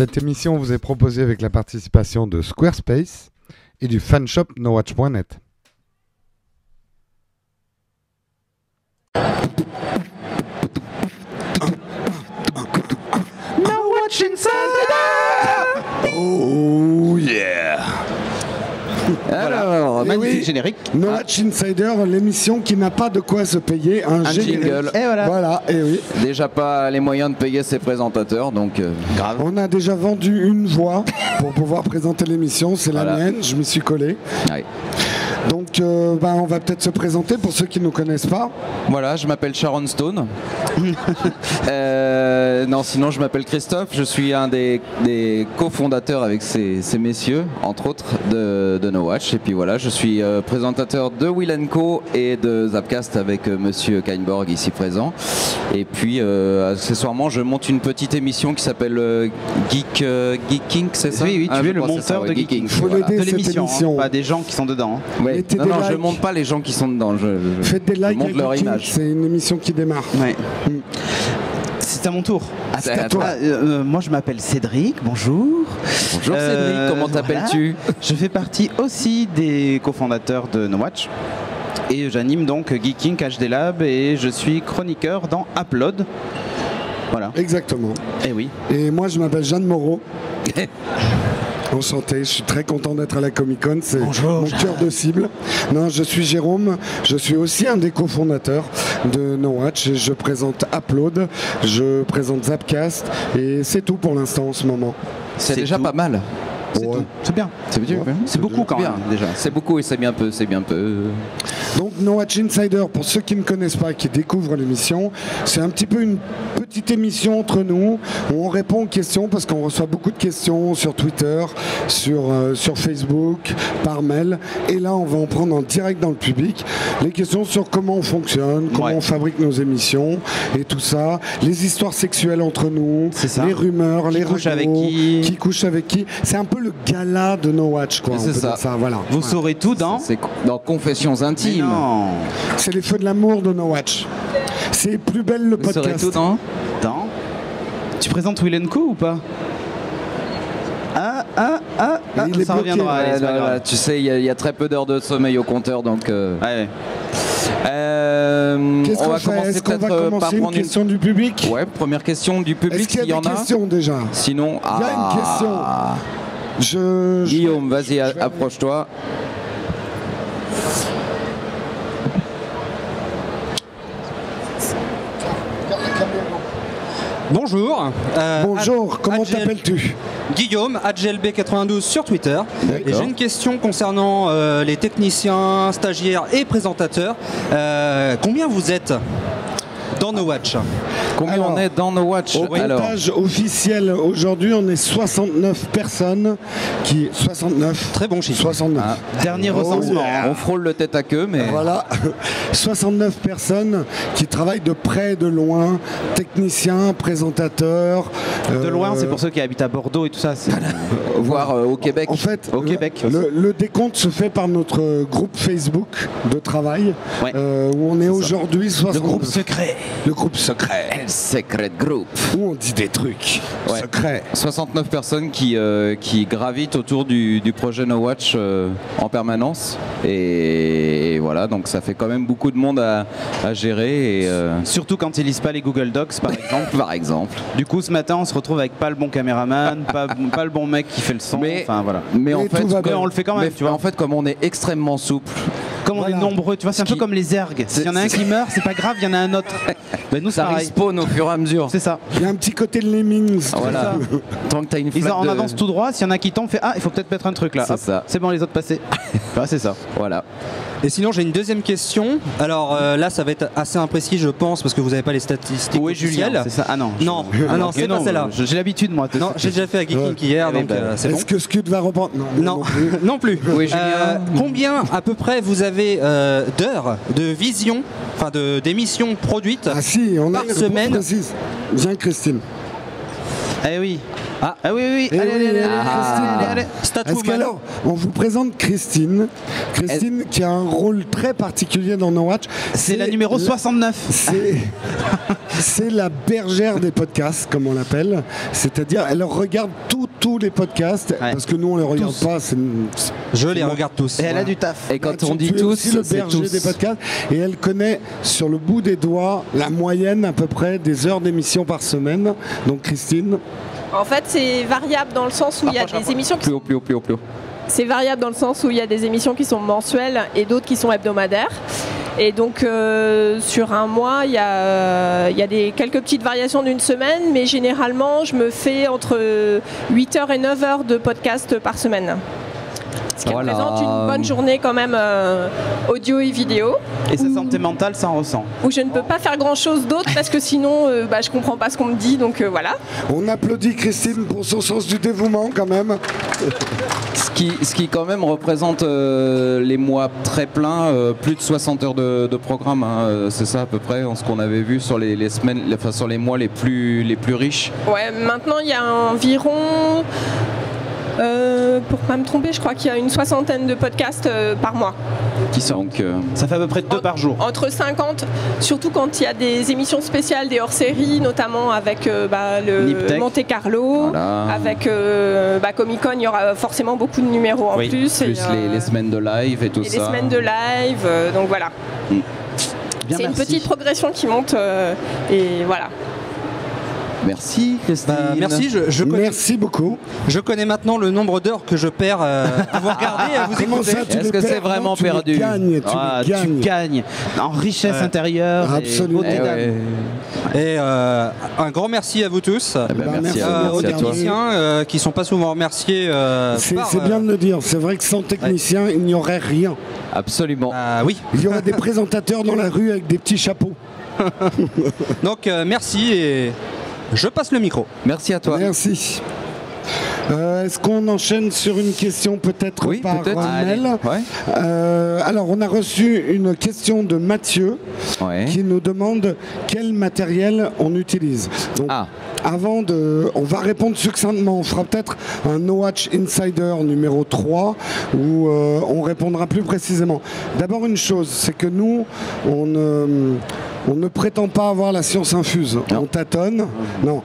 Cette émission vous est proposée avec la participation de Squarespace et du fanshop nowatch.net. Nowatch Insider. Oh yeah. Alors, magnifique générique. Nowatch Insider, l'émission qui n'a pas de quoi se payer un jingle. Et voilà. Et oui. Déjà pas les moyens de payer ses présentateurs, donc grave. On a déjà vendu une voix pour pouvoir présenter l'émission, c'est la mienne, je m'y suis collé. Ouais. Donc on va peut-être se présenter pour ceux qui ne nous connaissent pas. Voilà, je m'appelle Sharon Stone. Non, sinon je m'appelle Christophe, je suis un des cofondateurs avec ces messieurs, entre autres, de Nowatch. Et puis voilà, je suis présentateur de Will & Co et de Zapcast avec monsieur Kainborg ici présent. Et puis accessoirement, je monte une petite émission qui s'appelle Geeking, c'est ça? Oui, tu es le monteur de Geeking. Il faut l'aider, De cette l'émission, émission. pas des gens qui sont dedans. Ouais. Mettez Non, des je likes. monte pas les gens qui sont dedans, Faites des likes, montre leur Geeking, image. c'est une émission qui démarre. Ouais. C'est à mon tour. C'est à toi. Moi, je m'appelle Cédric. Bonjour. Bonjour Cédric, comment t'appelles-tu? Voilà. Je fais partie aussi des cofondateurs de Nowatch. Et j'anime donc Geeking HD Lab et je suis chroniqueur dans Upload. Voilà. Exactement. Et oui. Et moi, je m'appelle Jeanne Moreau. Enchanté, je suis très content d'être à la Comic-Con, c'est mon cœur de cible. Non, je suis Jérôme, je suis aussi un des cofondateurs de Nowatch et je présente Upload, je présente Zapcast et c'est tout pour l'instant en ce moment. C'est déjà tout. pas mal. C'est tout. C'est bien. C'est bien. C'est beaucoup quand même déjà. C'est beaucoup et c'est bien peu, c'est bien peu. Donc Nowatch Insider, pour ceux qui ne connaissent pas, qui découvrent l'émission, c'est un petit peu une petite émission entre nous où on répond aux questions parce qu'on reçoit beaucoup de questions sur Twitter, sur Facebook, par mail. Et là, on va en prendre en direct dans le public. Les questions sur comment on fonctionne, comment on fabrique nos émissions et tout ça. Les histoires sexuelles entre nous, ça. les rumeurs, Qui les couche ragots, avec qui couche avec qui. C'est un peu le gala de Nowatch, quoi. C'est on peut ça. dire ça. Voilà. Vous saurez tout dans. C'est dans Confessions intimes. Non. C'est les feux de l'amour de Nowatch. C'est plus belle le Vous saurez podcast. tout dans. Tu présentes Will & Co ou pas? Il est ça bloqué, reviendra. Allez, c'est pas grave. Tu sais, il y a très peu d'heures de sommeil au compteur, donc. Ouais. Qu'est-ce On qu'on va fait? commencer Est-ce qu'on va peut-être par commencer une prendre une. question du public? Ouais, première question du public. Est-ce qu'il y a en des questions déjà? Sinon, Il y a une question. Guillaume, vas-y, approche-toi. Bonjour. Bonjour, comment Adjel- t'appelles-tu? Guillaume, AdGLB92 sur Twitter. Et j'ai une question concernant les techniciens, stagiaires et présentateurs. Combien vous êtes dans Nowatch? Combien Alors, on est dans Nowatch? Au comptage officiel, aujourd'hui, on est 69 personnes qui... 69. Très bon chiffre. 69. Dernier recensement. On frôle le tête à queue, mais. Voilà, 69 personnes qui travaillent de près et de loin, techniciens, présentateurs. De loin, c'est pour ceux qui habitent à Bordeaux et tout ça. Voire au Québec. En fait, Au Québec aussi. le décompte se fait par notre groupe Facebook de travail, Ouais. où on est aujourd'hui 69. Le groupe secret. Le groupe secret. Secret Group. Où on dit des trucs Ouais. secrets. 69 personnes qui gravitent autour du projet Nowatch en permanence. Et voilà, donc ça fait quand même beaucoup de monde à gérer. Et, Surtout quand ils lisent pas les Google Docs, par exemple. par exemple. Du coup, ce matin, on se retrouve avec pas le bon caméraman, pas le bon mec qui fait le son. Mais, Enfin, voilà. mais en Et fait, tout va bien. on le fait quand même, mais tu vois. en fait, comme on est extrêmement souple, Comme on Voilà. est nombreux, tu vois, c'est un peu comme les ergs. S'il y en a un qui meurt, c'est pas grave, il y en a un autre. Ben, nous, c'est ça pareil. respawn au fur et à mesure. C'est ça. Il y a un petit côté de Lemmings. Voilà. Tant que t'as une flaque On de- avance tout droit, s'il y en a qui tombent, fait il faut peut-être mettre un truc là. C'est Hop, ça. C'est bon, les autres passés. C'est ça. Voilà. Et sinon, j'ai une deuxième question. Alors là, ça va être assez imprécis, je pense, parce que vous n'avez pas les statistiques Où est Julien? officielles. C'est ça. Ah non. Non, ah non, c'est pas celle-là. J'ai l'habitude, moi. Non, j'ai déjà fait à Geeking hier, Allez, donc bah, c'est bon. Est-ce que Scud va reprendre? Non, non plus. Oui, Julien. Combien à peu près vous avez d'heures de vision, enfin d'émissions produites Ah si, on a par une réponse semaine? précise. Viens Christine. Eh oui. Ah oui, Eh allez, oui, allez, Christine. allez. Est-ce Statwoman. qu'alors, on vous présente Christine. Christine qui a un rôle très particulier dans No Watch. C'est la numéro 69. C'est la bergère des podcasts, comme on l'appelle. C'est-à-dire, elle regarde tous les podcasts, parce que nous, on ne les regarde pas. Je les regarde tous. Et elle a du taf. Et quand on Tu dit es tous, aussi le c'est berger tous. des podcasts. Et elle connaît sur le bout des doigts la moyenne à peu près des heures d'émission par semaine. Donc, Christine. En fait, c'est variable dans le sens où il y a des émissions qui Plus haut, plus haut, plus haut, plus haut. C'est variable dans le sens où il y a des émissions qui sont mensuelles et d'autres qui sont hebdomadaires. Et donc sur un mois, il y a quelques petites variations d'une semaine, mais généralement, je me fais entre 8h et 9h de podcast par semaine. Ce qui Voilà. représente une bonne journée quand même audio et vidéo. Et sa santé mentale, ça en ressent. Où je ne peux pas faire grand chose d'autre parce que sinon je comprends pas ce qu'on me dit, donc voilà. On applaudit Christine pour son sens du dévouement quand même. Ce qui quand même représente les mois très pleins, plus de 60 heures de programme, hein, c'est ça à peu près, ce qu'on avait vu sur les semaines, enfin sur les mois les plus riches. Ouais, maintenant il y a environ, pour pas me tromper, je crois qu'il y a une 60aine de podcasts par mois. Qui sont donc Ça fait à peu près 2 par jour. Entre 50, surtout quand il y a des émissions spéciales, des hors-séries, notamment avec le Niptech. Monte Carlo, Voilà. avec Comic Con, il y aura forcément beaucoup de numéros en Oui, plus. plus les semaines de live et tout et ça. les semaines de live, donc voilà. Bien, C'est une merci. petite progression qui monte et voilà. Merci Christine. Merci, Merci beaucoup. je connais maintenant le nombre d'heures que je perds à vous regarder et à vous Comment écouter. ça, tu Est-ce les que c'est perds? vraiment Non, tu les perdu gagnes, tu les Tu gagnes en richesse intérieure. Absolument. Et beauté d'âme. Et un grand merci à vous tous. Eh ben, Bah, merci merci à, de merci à toi. regarder. Techniciens qui sont pas souvent remerciés. C'est bien de le dire. C'est vrai que sans technicien, il n'y aurait rien. Absolument. Oui. Il y aurait des présentateurs dans la rue avec des petits chapeaux. Donc merci et je passe le micro. Merci à toi. Merci. Est-ce qu'on enchaîne sur une question peut-être Oui, par peut-être. mail? Ouais. Alors, on a reçu une question de Mathieu Ouais. qui nous demande quel matériel on utilise. Donc, Ah. avant de... On va répondre succinctement. On fera peut-être un No Watch Insider numéro 3 où on répondra plus précisément. D'abord, une chose, c'est que nous, on ne prétend pas avoir la science infuse. Non. On tâtonne. Non.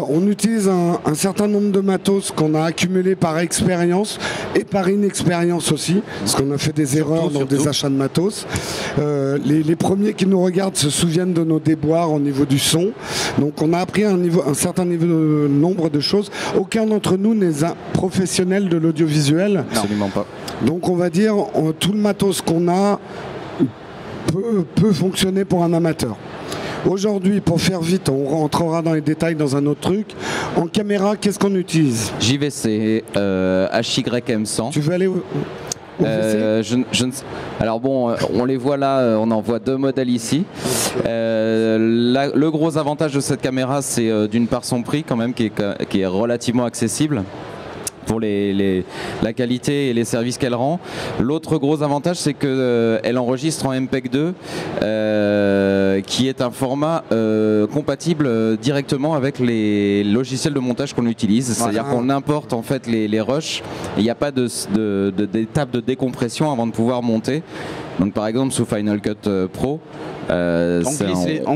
On utilise un certain nombre de matos qu'on a accumulé par expérience et par inexpérience aussi, parce qu'on a fait des erreurs dans des achats de matos. Les premiers qui nous regardent se souviennent de nos déboires au niveau du son. Donc on a appris un certain nombre de choses. Aucun d'entre nous n'est un professionnel de l'audiovisuel. Absolument pas. Donc on va dire, tout le matos qu'on a peut fonctionner pour un amateur. Aujourd'hui, pour faire vite, on rentrera dans les détails dans un autre truc. En caméra, qu'est-ce qu'on utilise? JVC, HYM100. Tu veux aller au VC? Alors bon, on les voit là, on en voit 2 modèles ici. Le gros avantage de cette caméra, c'est d'une part son prix quand même, qui est relativement accessible pour la qualité et les services qu'elle rend. L'autre gros avantage, c'est qu'elle enregistre en MPEG 2, qui est un format compatible directement avec les logiciels de montage qu'on utilise. C'est-à-dire qu'on importe en fait les rushs. Il n'y a pas d'étape de décompression avant de pouvoir monter. Donc par exemple sous Final Cut Pro, on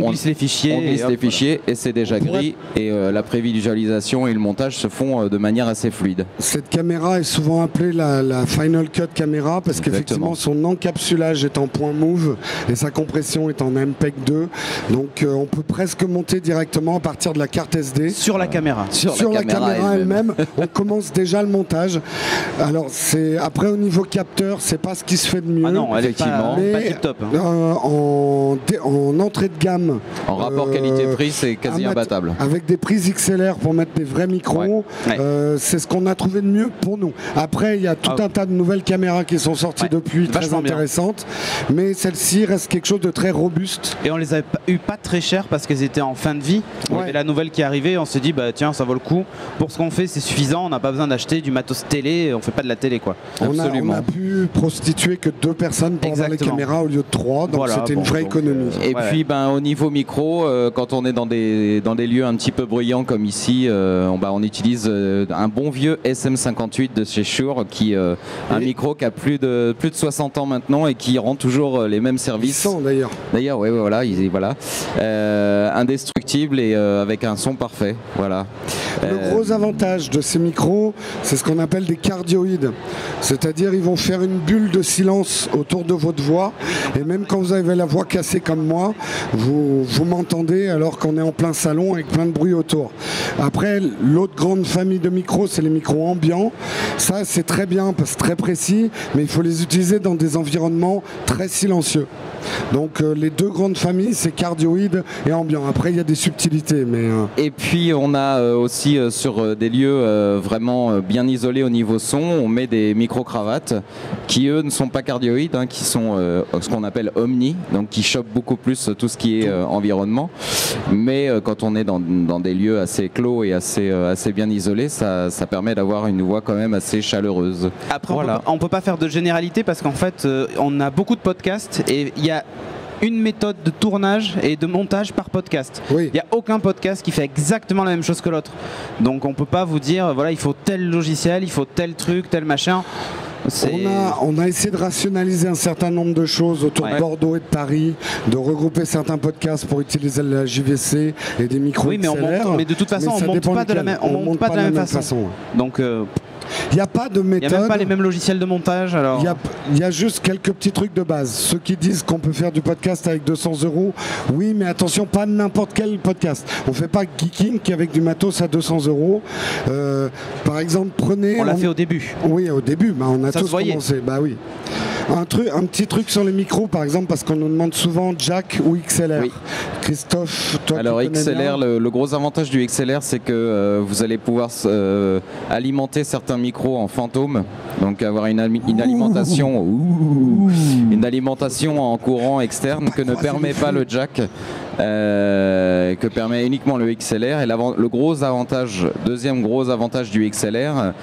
glisse les fichiers. On glisse les fichiers et c'est déjà gris. Et la prévisualisation et le montage se font de manière assez fluide. Cette caméra est souvent appelée la Final Cut caméra parce qu'effectivement son encapsulage est en point move et sa compression est en MPEG 2. Donc on peut presque monter directement à partir de la carte SD. Sur la caméra. Sur la caméra elle-même, on commence déjà le montage. Alors après au niveau capteur, c'est pas ce qui se fait de mieux. Ah non, elle est pas tip-top. En entrée de gamme. En rapport qualité-prix, c'est quasi imbattable. Avec des prises XLR pour mettre des vrais micros, c'est ce qu'on a trouvé de mieux pour nous. Après, il y a tout un tas de nouvelles caméras qui sont sorties depuis, très intéressantes. Mais celle-ci reste quelque chose de très robuste. Et on les a eu pas très cher parce qu'elles étaient en fin de vie. Il y avait la nouvelle qui est arrivée, on s'est dit, bah tiens, ça vaut le coup. Pour ce qu'on fait, c'est suffisant. On n'a pas besoin d'acheter du matos télé. On fait pas de la télé, quoi. On a pu prostituer que 2 personnes pour avoir les caméras au lieu de 3. Donc c'était une vraie économie. l'autonomie. Et puis au niveau micro, quand on est dans des lieux un petit peu bruyants comme ici, on utilise un bon vieux SM58 de chez Shure, qui un micro qui a plus de 60 ans maintenant et qui rend toujours les mêmes services. D'ailleurs. D'ailleurs, oui, voilà, indestructible et avec un son parfait. Voilà. Le gros avantage de ces micros, c'est ce qu'on appelle des cardioïdes. C'est-à-dire ils vont faire une bulle de silence autour de votre voix. Et même quand vous avez la voix cassée comme moi, vous m'entendez alors qu'on est en plein salon avec plein de bruit autour. Après, l'autre grande famille de micros, c'est les micros ambiants. Ça, c'est très bien, parce que très précis, mais il faut les utiliser dans des environnements très silencieux. Donc les deux grandes familles, c'est cardioïde et ambiant. Après, il y a des subtilités. Et puis, on a aussi sur des lieux vraiment bien isolés au niveau son, on met des micro-cravates qui, eux, ne sont pas cardioïdes, qui sont ce qu'on appelle omni, donc qui chopent beaucoup plus tout ce qui est environnement. Mais quand on est dans des lieux assez clos et assez bien isolés, ça permet d'avoir une voix quand même assez chaleureuse. Après, on peut pas faire de généralité parce qu'en fait, on a beaucoup de podcasts et il y a une méthode de tournage et de montage par podcast. Il n'y a aucun podcast qui fait exactement la même chose que l'autre. Donc on peut pas vous dire, voilà, il faut tel logiciel, il faut tel truc, tel machin. On a essayé de rationaliser un certain nombre de choses autour de Bordeaux et de Paris, de regrouper certains podcasts pour utiliser la JVC et des micros XLR. Mais de toute façon, on ne monte pas de la même façon. Donc il n'y a pas de méthode. Il n'y a même pas les mêmes logiciels de montage. Il y a juste quelques petits trucs de base. Ceux qui disent qu'on peut faire du podcast avec 200 €, oui, mais attention, pas n'importe quel podcast. On ne fait pas Geeking avec du matos à 200 €. Par exemple, prenez... On l'a fait au début. Oui, au début, on a tous commencé. Bah oui. Un petit truc sur les micros, par exemple, parce qu'on nous demande souvent jack ou XLR. Christophe, toi alors qui connais XLR, bien. le gros avantage du XLR, c'est que vous allez pouvoir alimenter certains micros en fantôme, donc avoir une alimentation en courant externe que ne permet pas le jack. Que permet uniquement le XLR. Et deuxième gros avantage du XLR,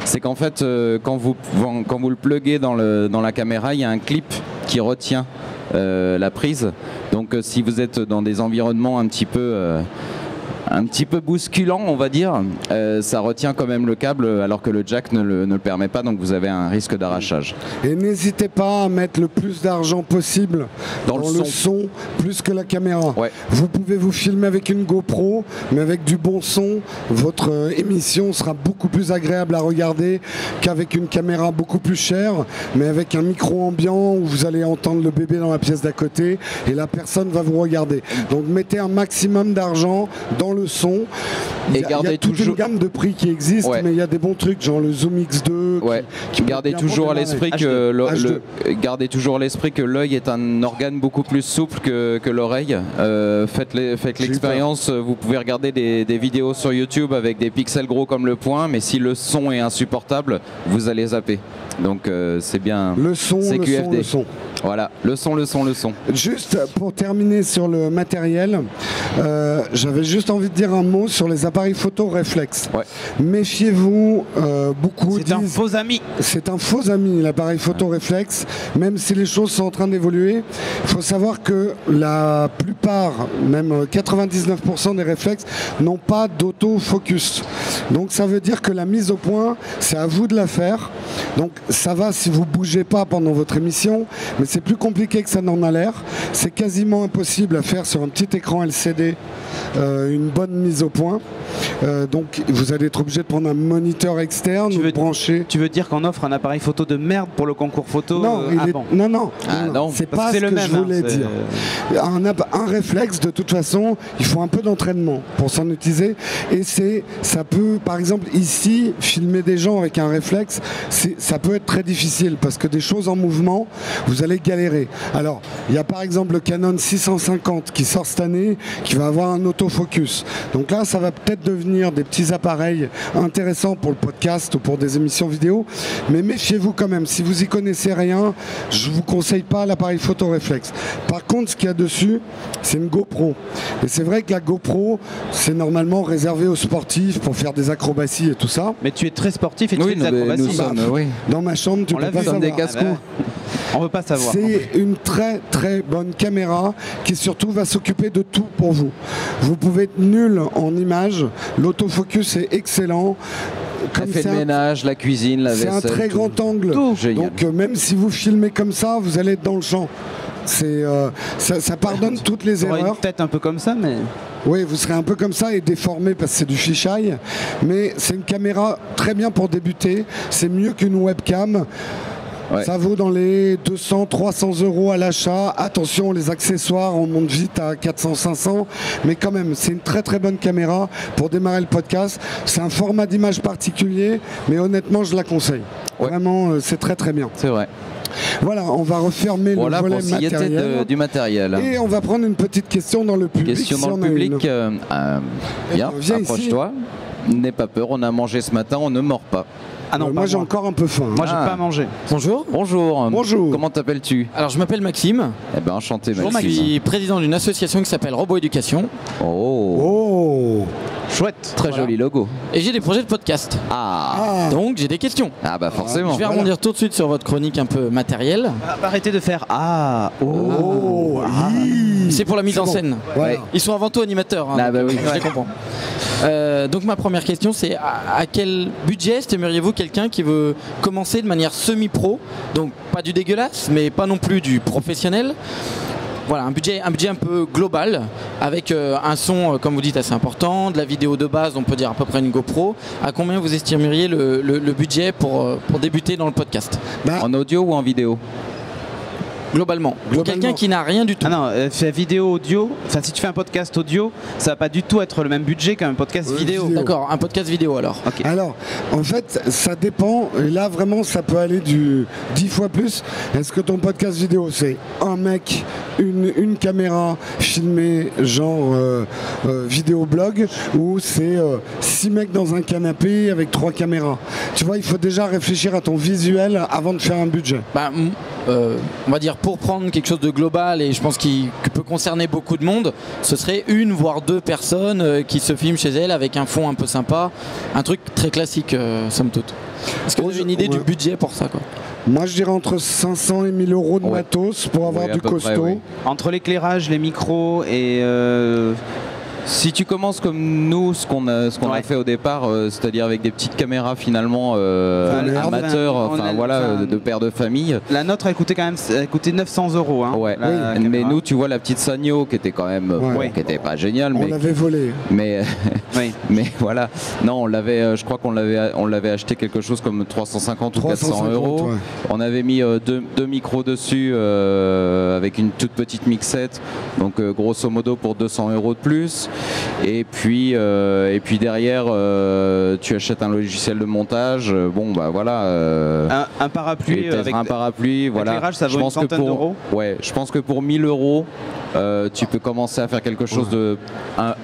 c'est qu'en fait, quand vous le pluguez dans la caméra, il y a un clip qui retient la prise. Donc si vous êtes dans des environnements un petit peu bousculant, on va dire, ça retient quand même le câble alors que le jack ne le permet pas, donc vous avez un risque d'arrachage. Et n'hésitez pas à mettre le plus d'argent possible dans le son, plus que la caméra. Vous pouvez vous filmer avec une GoPro, mais avec du bon son, votre émission sera beaucoup plus agréable à regarder qu'avec une caméra beaucoup plus chère, mais avec un micro ambiant où vous allez entendre le bébé dans la pièce d'à côté et la personne va vous regarder. Donc mettez un maximum d'argent dans le son. Il y a toute une gamme de prix qui existe, mais il y a des bons trucs, genre le Zoom X2. Gardez toujours à l'esprit que l'œil est un organe beaucoup plus souple que l'oreille. Faites l'expérience. Vous pouvez regarder des vidéos sur YouTube avec des pixels gros comme le poing, mais si le son est insupportable, vous allez zapper. Donc c'est bien. Le son. Voilà, le son. Juste pour terminer sur le matériel, j'avais juste envie de dire un mot sur les appareils photo réflexes. Méfiez-vous, beaucoup disent... C'est un faux ami. C'est un faux ami, l'appareil photo réflexe. Même si les choses sont en train d'évoluer, il faut savoir que la plupart, même 99% des réflexes, n'ont pas d'autofocus. Donc ça veut dire que la mise au point, c'est à vous de la faire. Donc ça va si vous ne bougez pas pendant votre émission, mais c'est plus compliqué que ça n'en a l'air. C'est quasiment impossible à faire sur un petit écran LCD, une bonne mise au point. Donc vous allez être obligé de prendre un moniteur externe ou brancher. Tu veux dire qu'on offre un appareil photo de merde pour le concours photo? Non, c'est pas ce que je voulais dire. Un réflexe, de toute façon, il faut un peu d'entraînement pour s'en utiliser. Et ça peut, par exemple, ici, filmer des gens avec un réflexe, ça peut être très difficile parce que des choses en mouvement, vous allez galérer. Alors, il y a par exemple le Canon 650 qui sort cette année, qui va avoir un autofocus. Donc là, ça va peut-être devenir devenir des petits appareils intéressants pour le podcast ou pour des émissions vidéo. Mais méfiez-vous quand même. Si vous y connaissez rien, je vous conseille pas l'appareil photo réflexe. Par contre, ce qu'il y a dessus, c'est une GoPro. Et c'est vrai que la GoPro, c'est normalement réservé aux sportifs pour faire des acrobaties et tout ça. Mais tu es très sportif et tu fais des acrobaties. Nous sommes, oui. Dans ma chambre, tu peux pas savoir. Des casse-cou. On veut pas savoir. C'est une très très bonne caméra qui surtout va s'occuper de tout pour vous. Vous pouvez être nul en image, l'autofocus est excellent. Comme fait le ménage, la cuisine, la vaisselle. C'est un très grand angle. Donc même si vous filmez comme ça, vous allez être dans le champ. Ça pardonne toutes les erreurs. Une tête un peu comme ça, mais... Oui, vous serez un peu comme ça et déformé parce que c'est du fisheye. Mais c'est une caméra très bien pour débuter. C'est mieux qu'une webcam. Ouais. Ça vaut dans les 200-300 € à l'achat. Attention, les accessoires, on monte vite à 400-500. Mais quand même, c'est une très très bonne caméra pour démarrer le podcast. C'est un format d'image particulier, mais honnêtement, je la conseille. Ouais. Vraiment, c'est très très bien. C'est vrai. Voilà, on va refermer le volet matériel. Du matériel. Et on va prendre une petite question dans le public. Question dans le public. Viens, approche-toi. N'aie pas peur, on a mangé ce matin, on ne mord pas. Ah non, moi j'ai encore un peu faim. Moi j'ai pas mangé. Bonjour. Bonjour. Bonjour. Comment t'appelles-tu? Alors je m'appelle Maxime. Eh ben enchanté Maxime. Je suis président d'une association qui s'appelle Robot Éducation. Oh. Chouette. Très joli logo. Et j'ai des projets de podcast. Donc j'ai des questions. Ah bah forcément. Je vais rebondir tout de suite sur votre chronique un peu matérielle. Arrêtez de faire C'est pour la mise en scène. Voilà. Ils sont avant tout animateurs. Ah bah oui. Je les comprends. Donc ma première question, c'est à quel budget estimeriez-vous quelqu'un qui veut commencer de manière semi-pro, donc pas du dégueulasse, mais pas non plus du professionnel. Voilà, un budget un peu global, avec un son, comme vous dites, assez important, de la vidéo de base, on peut dire à peu près une GoPro. À combien vous estimeriez le budget pour débuter dans le podcast? En audio ou en vidéo? Globalement. Quelqu'un qui n'a rien du tout. Ah non, fait vidéo, audio. Enfin, si tu fais un podcast audio, ça va pas du tout être le même budget qu'un podcast vidéo. D'accord, un podcast vidéo alors. Okay. Alors, en fait, ça dépend. Et là, vraiment, ça peut aller du 10 fois plus. Est-ce que ton podcast vidéo, c'est un mec, une caméra filmée, genre vidéo-blog, ou c'est 6 mecs dans un canapé avec 3 caméras? Tu vois, il faut déjà réfléchir à ton visuel avant de faire un budget. On va dire, pour prendre quelque chose de global et je pense qui peut concerner beaucoup de monde, ce serait 1 voire 2 personnes qui se filment chez elles avec un fond un peu sympa, un truc très classique somme toute. Est-ce que vous avez une idée du budget pour ça, quoi? Moi je dirais entre 500 et 1000 € de matos pour avoir du costaud. Près, oui. Entre l'éclairage, les micros et... Si tu commences comme nous, ce qu'on a fait au départ, c'est-à-dire avec des petites caméras finalement amateurs, de pères de famille. La nôtre a coûté quand même 900 €. Hein, ouais. Mais nous, tu vois la petite Sanyo qui était quand même, qui était pas géniale, on l'avait volée. Mais mais voilà, non, on l'avait, je crois qu'on l'avait acheté quelque chose comme 350 ou 400 €. Ouais. On avait mis deux micros dessus avec une toute petite mixette, donc grosso modo pour 200 € de plus. Et puis derrière, tu achètes un logiciel de montage. Bon, bah voilà. Un parapluie avec un parapluie, voilà. L'éclairage, ça vaut une centaine d'euros. Ouais, je pense que pour 1000 €, tu peux commencer à faire quelque chose de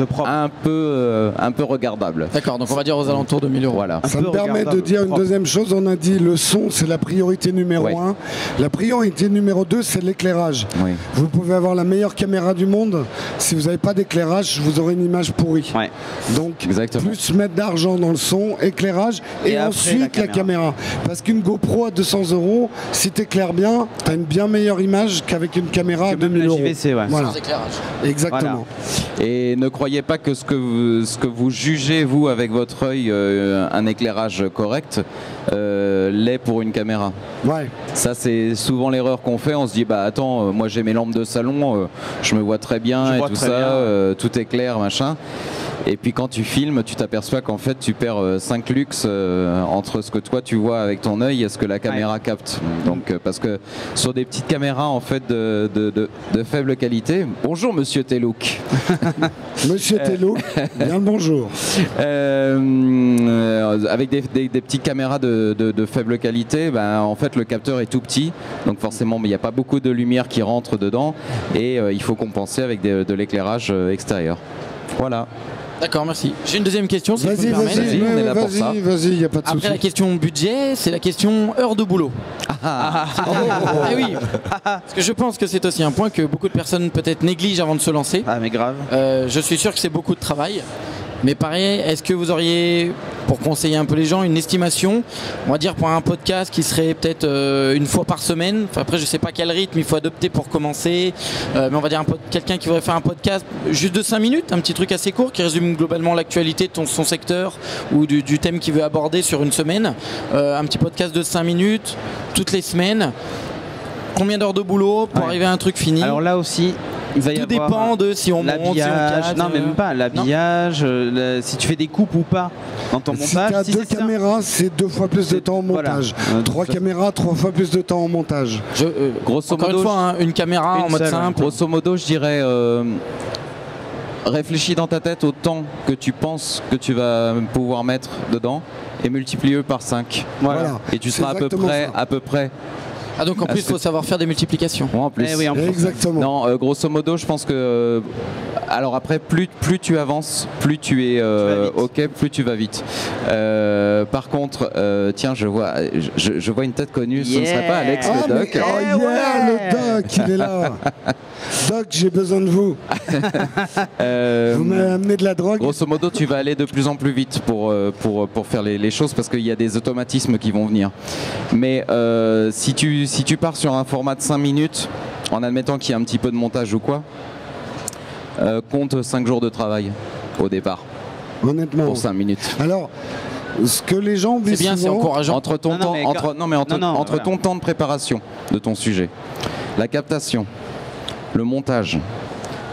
propre, un peu regardable. D'accord, donc on va dire aux alentours de 1000 €. Voilà. Ça me permet de dire une deuxième chose. On a dit le son, c'est la priorité numéro 1. La priorité numéro 2, c'est l'éclairage. Oui. Vous pouvez avoir la meilleure caméra du monde. Si vous n'avez pas d'éclairage, vous aurez une image pourrie. Ouais. Donc, exactement. Plus mettre d'argent dans le son, éclairage, et ensuite la caméra. Parce qu'une GoPro à 200 €, si tu éclaires bien, tu as une bien meilleure image qu'avec une caméra à 2000 €. JVC, ouais. Voilà. Sans éclairage. Exactement. Voilà. Et ne croyez pas que ce que vous jugez, vous, avec votre œil, un éclairage correct, l'est pour une caméra. Ouais. Ça, c'est souvent l'erreur qu'on fait. On se dit, bah attends, moi j'ai mes lampes de salon, je me vois très bien et tout ça, tout est clair, machin. Et puis quand tu filmes, tu t'aperçois qu'en fait tu perds 5 lux entre ce que toi tu vois avec ton œil et ce que la caméra capte. Donc parce que sur des petites caméras en fait de faible qualité. Bonjour Monsieur Telouk. Monsieur Telouk, bien le bonjour. Avec des petites caméras de faible qualité, ben, en fait le capteur est tout petit, donc forcément il n'y a pas beaucoup de lumière qui rentre dedans et il faut compenser avec de l'éclairage extérieur. Voilà. D'accord, merci. J'ai une deuxième question, si je peux me permettre. Vas-y, il n'y a pas de souci. Après la question budget, c'est la question heure de boulot. Eh oui, parce que je pense que c'est aussi un point que beaucoup de personnes peut-être négligent avant de se lancer. Ah mais grave. Je suis sûr que c'est beaucoup de travail. Mais pareil, est-ce que vous auriez, pour conseiller un peu les gens, une estimation, on va dire pour un podcast qui serait peut-être une fois par semaine, enfin, après je sais pas quel rythme il faut adopter pour commencer, mais on va dire quelqu'un qui voudrait faire un podcast juste de 5 minutes, un petit truc assez court qui résume globalement l'actualité de son secteur ou du thème qu'il veut aborder sur une semaine, un petit podcast de 5 minutes toutes les semaines. Combien d'heures de boulot pour arriver à un truc fini? Alors là aussi, tout dépend de si on monte, si on cache. Non, même pas. L'habillage, si tu fais des coupes ou pas dans ton montage. Si tu as 2 caméras, c'est 2 fois plus de temps en montage. 3 caméras, 3 fois plus de temps en montage. Grosso modo, une fois, une caméra en mode simple. Grosso modo, je dirais, réfléchis dans ta tête au temps que tu penses que tu vas pouvoir mettre dedans et multiplie-le par 5. Voilà. Et tu seras à peu près. Ah donc en plus il faut savoir faire des multiplications. En plus. Oui, exactement. Non, grosso modo, je pense que alors après plus tu avances, plus tu es ok, plus tu vas vite. Par contre, tiens, je vois une tête connue. Ce ne serait pas Alex le Doc. Le Doc, il est là. Doc, j'ai besoin de vous. Vous m'avez amené de la drogue. Grosso modo, tu vas aller de plus en plus vite pour faire les choses parce qu'il y a des automatismes qui vont venir. Mais si tu pars sur un format de 5 minutes, en admettant qu'il y a un petit peu de montage ou quoi, compte 5 jours de travail au départ. Honnêtement. Pour 5 minutes. Alors, ce que les gens oublient souvent, c'est encourageant. Entre ton ton temps de préparation de ton sujet, la captation, le montage,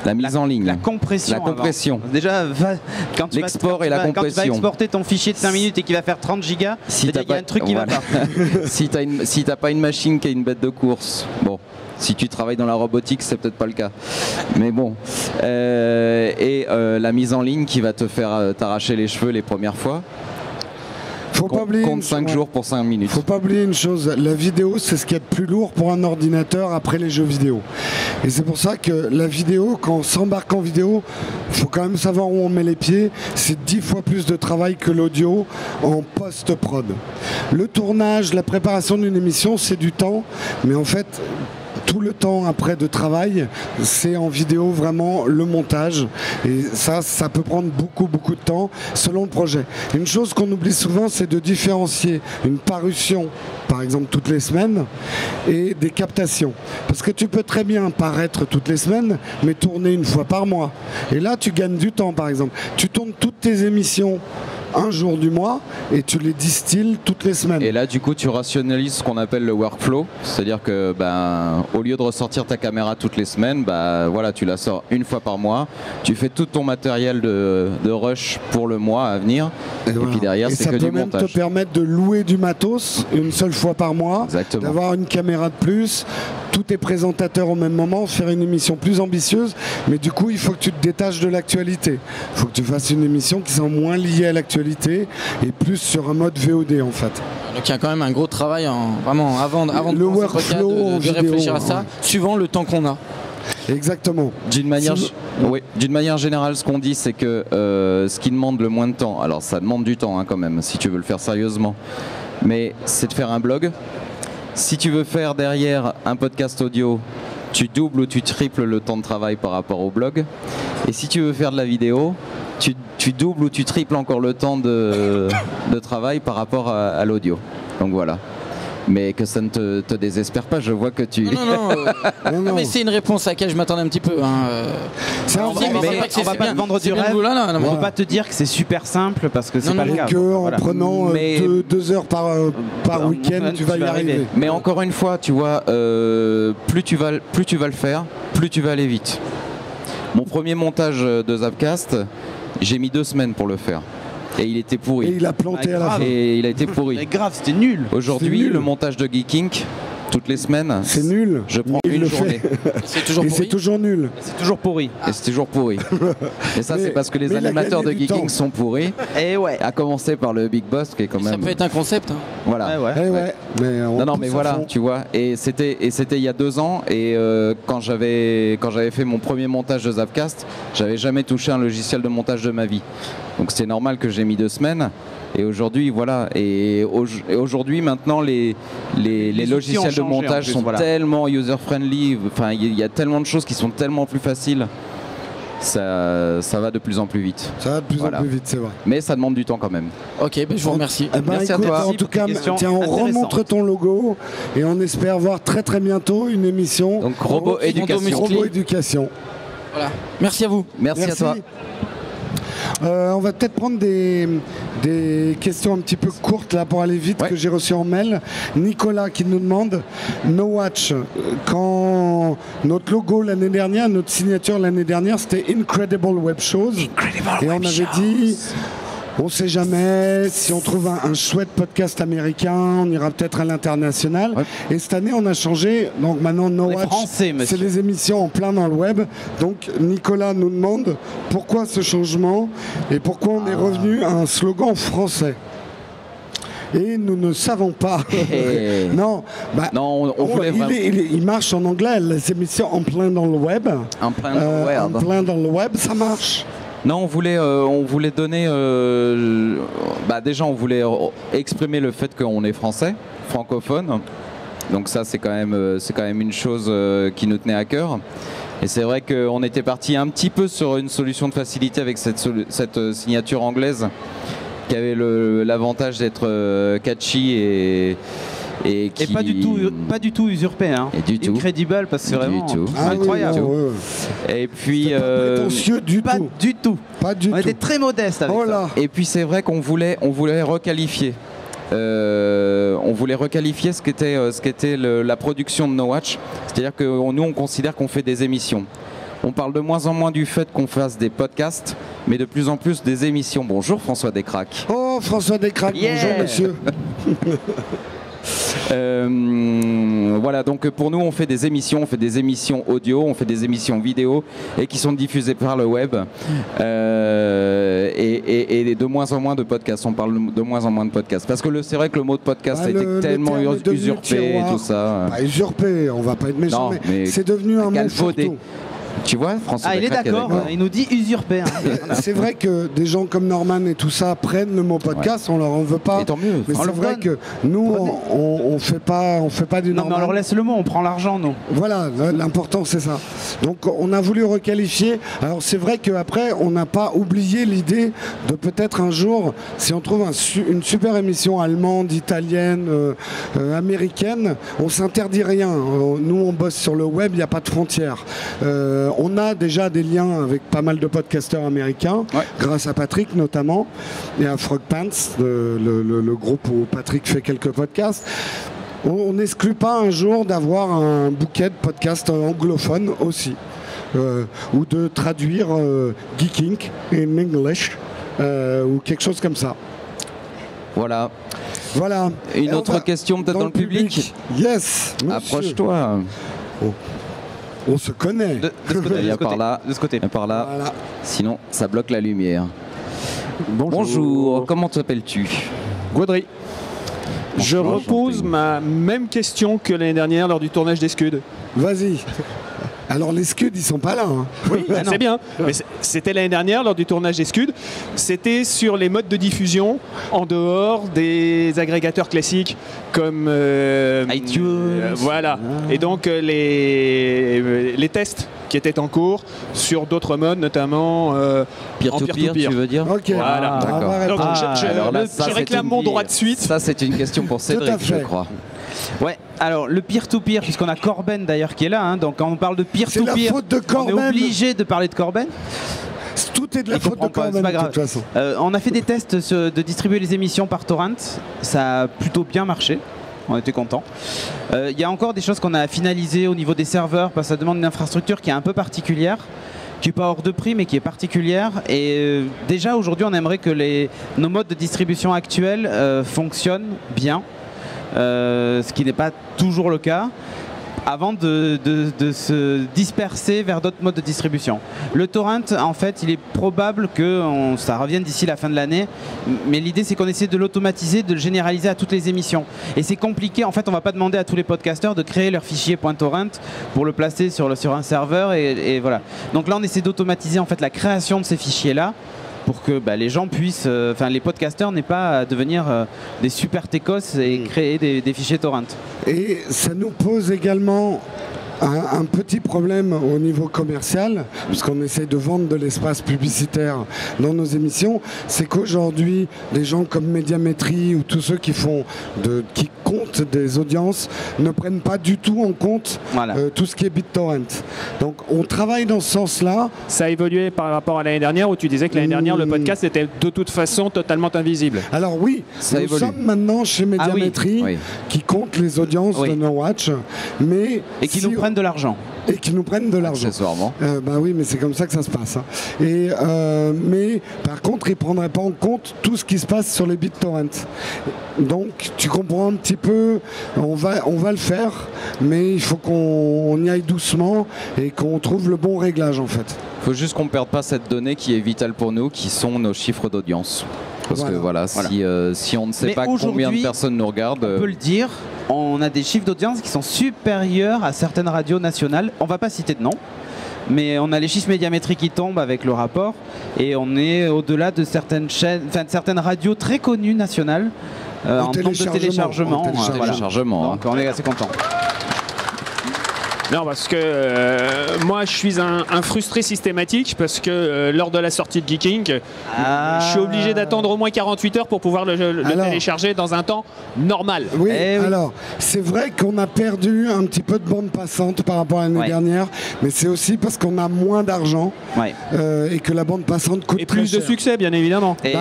la mise en ligne, la compression. Déjà, l'export et la compression. Quand tu vas exporter ton fichier de 5 minutes et qui va faire 30 gigas, il y a un truc qui va pas. Si t'as pas une machine qui a une bête de course, bon. Si tu travailles dans la robotique, c'est peut-être pas le cas. Mais bon. La mise en ligne qui va te faire t'arracher les cheveux les premières fois. Compte 5 jours pour 5 minutes. Faut pas oublier une chose, la vidéo c'est ce qu'il y a de plus lourd pour un ordinateur après les jeux vidéo. Et c'est pour ça que la vidéo, quand on s'embarque en vidéo, il faut quand même savoir où on met les pieds. C'est 10 fois plus de travail que l'audio en post-prod. Le tournage, la préparation d'une émission, c'est du temps, mais en fait, tout le temps après de travail, c'est en vidéo vraiment le montage. Et ça peut prendre beaucoup de temps selon le projet. Une chose qu'on oublie souvent, c'est de différencier une parution, par exemple toutes les semaines, et des captations. Parce que tu peux très bien paraître toutes les semaines, mais tourner une fois par mois. Et là, tu gagnes du temps, par exemple. Tu tournes toutes tes émissions un jour du mois et tu les distilles toutes les semaines. Et là du coup tu rationalises ce qu'on appelle le workflow, c'est-à-dire que au lieu de ressortir ta caméra toutes les semaines, voilà, tu la sors une fois par mois, tu fais tout ton matériel de rush pour le mois à venir et puis derrière c'est que du montage. Ça peut même te permettre de louer du matos une seule fois par mois, d'avoir une caméra de plus, tous tes présentateurs au même moment, faire une émission plus ambitieuse, mais du coup il faut que tu te détaches de l'actualité, il faut que tu fasses une émission qui soit moins liée à l'actualité et plus sur un mode VOD en fait. Donc il y a quand même un gros travail vraiment avant de le workflow de réfléchir à ça, suivant le temps qu'on a. Exactement. D'une manière générale, ce qu'on dit, c'est que ce qui demande le moins de temps, alors ça demande du temps quand même, si tu veux le faire sérieusement, mais c'est de faire un blog. Si tu veux faire derrière un podcast audio, tu doubles ou tu triples le temps de travail par rapport au blog. Et si tu veux faire de la vidéo, tu doubles ou tu triples encore le temps de travail par rapport à l'audio. Donc voilà. Mais que ça ne te désespère pas, je vois que tu... Non, mais c'est une réponse à laquelle je m'attendais un petit peu. On va pas te vendre du rêve. On ne peut pas te dire que c'est super simple parce que c'est pas le cas. En prenant 2 heures par week-end, tu vas y arriver. Mais encore une fois, tu vois, plus tu vas le faire, plus tu vas aller vite. Mon premier montage de Zapcast, j'ai mis 2 semaines pour le faire. Et il était pourri. Et il a planté à la fin. Et il a été pourri. Mais grave, c'était nul. Aujourd'hui, le montage de Geek Inc., toutes les semaines. C'est nul. Je prends une journée. C'est toujours pourri. C'est toujours nul. C'est toujours pourri. Et c'est toujours pourri. Et ça, c'est parce que les animateurs de Geeking sont pourris. Et ouais. À commencer par le Big Boss qui est quand même. Ça peut être un concept. Hein. Voilà. Ouais. Mais voilà, tu vois. Et c'était il y a 2 ans. Et quand j'avais fait mon premier montage de Zapcast, j'avais jamais touché un logiciel de montage de ma vie. Donc c'est normal que j'ai mis 2 semaines. Et aujourd'hui, voilà. Et aujourd'hui, maintenant, les logiciels de montage sont tellement user-friendly. Enfin, il y a tellement de choses qui sont tellement plus faciles. Ça va de plus en plus vite. Ça va de plus en plus vite, c'est vrai. Mais ça demande du temps quand même. Ok, ben je vous remercie. Merci à toi. En tout cas, tiens, on remontre ton logo et on espère voir très très bientôt une émission. Donc Robot Éducation. Voilà. Merci à vous. Merci à toi. On va peut-être prendre des questions un petit peu courtes là pour aller vite que j'ai reçues en mail. Nicolas qui nous demande NoWatch, quand notre logo l'année dernière, notre signature l'année dernière, c'était Incredible Web Shows. Et on avait dit on ne sait jamais, si on trouve un chouette podcast américain, on ira peut-être à l'international. Et cette année, on a changé. Donc maintenant, NoWatch, c'est les émissions en plein dans le web. Donc Nicolas nous demande pourquoi ce changement et pourquoi on est revenu à un slogan français. Et nous ne savons pas. Non, on voulait il marche en anglais, les émissions en plein dans le web. En plein dans le web. En plein dans le web, ça marche. Non, on voulait donner. Déjà, on voulait exprimer le fait qu'on est français, francophone. Donc ça, c'est quand même une chose qui nous tenait à cœur. Et c'est vrai qu'on était parti un petit peu sur une solution de facilité avec cette signature anglaise qui avait l'avantage d'être catchy et pas du tout usurpé, hein. Et du tout. Incredible, parce que c'est vraiment incroyable. Et puis prétentieux pas du tout. On était très modeste avec ça. Et puis c'est vrai qu'on voulait requalifier. On voulait requalifier ce qu'était la production de NoWatch. C'est-à-dire que nous, on considère qu'on fait des émissions. On parle de moins en moins du fait qu'on fasse des podcasts, mais de plus en plus des émissions. Bonjour François Descraques. Oh François Descraques, bonjour monsieur. Voilà, donc pour nous on fait des émissions audio, on fait des émissions vidéo et qui sont diffusées par le web et de moins en moins de podcasts, on parle de moins en moins de podcasts parce que c'est vrai que le mot de podcast a été tellement usurpé et tout ça. Pas usurpé, on va pas être méchant, mais c'est devenu un mot fourre-tout. Tu vois, François il est d'accord, il nous dit usurpé. Hein. C'est vrai que des gens comme Norman et tout ça prennent le mot podcast, on leur en veut pas. Et tant mieux. Mais c'est vrai que nous, on fait pas du Norman. Non, mais on leur laisse le mot, on prend l'argent, non. Voilà, l'important c'est ça. Donc on a voulu requalifier. Alors c'est vrai qu'après, on n'a pas oublié l'idée de peut-être un jour, si on trouve une super émission allemande, italienne, américaine, on s'interdit rien. Nous, on bosse sur le web, il n'y a pas de frontières. On a déjà des liens avec pas mal de podcasteurs américains, grâce à Patrick notamment, et à Frog Pants, le groupe où Patrick fait quelques podcasts. On n'exclut pas un jour d'avoir un bouquet de podcasts anglophones aussi, ou de traduire Geeking in English, ou quelque chose comme ça. Voilà. Une autre question peut-être dans le public. Yes, monsieur. Approche-toi. On se connaît. De ce côté. Par là. Voilà. Sinon, ça bloque la lumière. Bonjour. Comment t'appelles-tu? Gaudry. Je repose ma même question que l'année dernière lors du tournage des Scuds. Vas-y. Alors les Scuds, ils sont pas là. Hein. Oui, c'est bien. Mais c'était l'année dernière lors du tournage des Scuds. C'était sur les modes de diffusion en dehors des agrégateurs classiques comme iTunes. Voilà. Et donc les tests qui étaient en cours sur d'autres modes, notamment peer-to-peer, tu veux dire? Ok. Voilà. D'accord. Donc je réclame mon droit de suite. Ça, c'est une question pour Cédric, je crois. Ouais, alors le peer-to-peer, puisqu'on a Corben d'ailleurs qui est là, hein, donc quand on parle de peer-to-peer, c'est la faute de Corben. On est obligé de parler de Corben. Tout est de la faute de Corben, de toute façon. On a fait des tests de distribuer les émissions par torrent, ça a plutôt bien marché. On était contents. Il y a encore des choses qu'on a finalisées au niveau des serveurs, parce que ça demande une infrastructure qui est un peu particulière, qui n'est pas hors de prix mais qui est particulière. Et déjà aujourd'hui on aimerait que nos modes de distribution actuels fonctionnent bien. ce qui n'est pas toujours le cas, avant de se disperser vers d'autres modes de distribution. Le torrent, en fait, il est probable que ça revienne d'ici la fin de l'année, mais l'idée c'est qu'on essaie de l'automatiser, de le généraliser à toutes les émissions. Et c'est compliqué, en fait, on va pas demander à tous les podcasteurs de créer leur fichier .torrent pour le placer sur un serveur, et voilà. Donc là, on essaie d'automatiser en fait la création de ces fichiers-là, pour que les gens puissent, les podcasteurs n'aient pas à devenir des super techos et créer des fichiers torrent. Et ça nous pose également un petit problème au niveau commercial, puisqu'on essaie de vendre de l'espace publicitaire dans nos émissions, c'est qu'aujourd'hui, des gens comme Médiamétrie ou tous ceux qui comptent des audiences ne prennent pas du tout en compte tout ce qui est BitTorrent. Donc on travaille dans ce sens-là. Ça a évolué par rapport à l'année dernière, où tu disais que l'année dernière, le podcast était de toute façon totalement invisible. Alors oui, nous sommes maintenant chez Médiamétrie qui compte les audiences de No Watch, mais et qui nous prennent de l'argent. Et qui nous prennent de l'argent. Accessoirement. Oui, mais c'est comme ça que ça se passe. Hein. Mais par contre, ils ne prendraient pas en compte tout ce qui se passe sur les BitTorrent. Donc, tu comprends un petit peu, on va le faire, mais il faut qu'on y aille doucement et qu'on trouve le bon réglage, en fait. Il faut juste qu'on ne perde pas cette donnée qui est vitale pour nous, qui sont nos chiffres d'audience. Parce que si on ne sait pas combien de personnes nous regardent... On peut le dire, on a des chiffres d'audience qui sont supérieurs à certaines radios nationales. On ne va pas citer de nom, mais on a les chiffres médiamétriques qui tombent avec le rapport, et on est au-delà de certaines chaînes, de certaines radios très connues nationales en nombre de téléchargements. Donc on est assez content. Non, parce que moi, je suis un frustré systématique, parce que lors de la sortie de Geeking, je suis obligé d'attendre au moins 48 heures pour pouvoir le télécharger dans un temps normal. Oui, alors, c'est vrai qu'on a perdu un petit peu de bande passante par rapport à l'année dernière, mais c'est aussi parce qu'on a moins d'argent et que la bande passante coûte plus de succès, bien évidemment. Et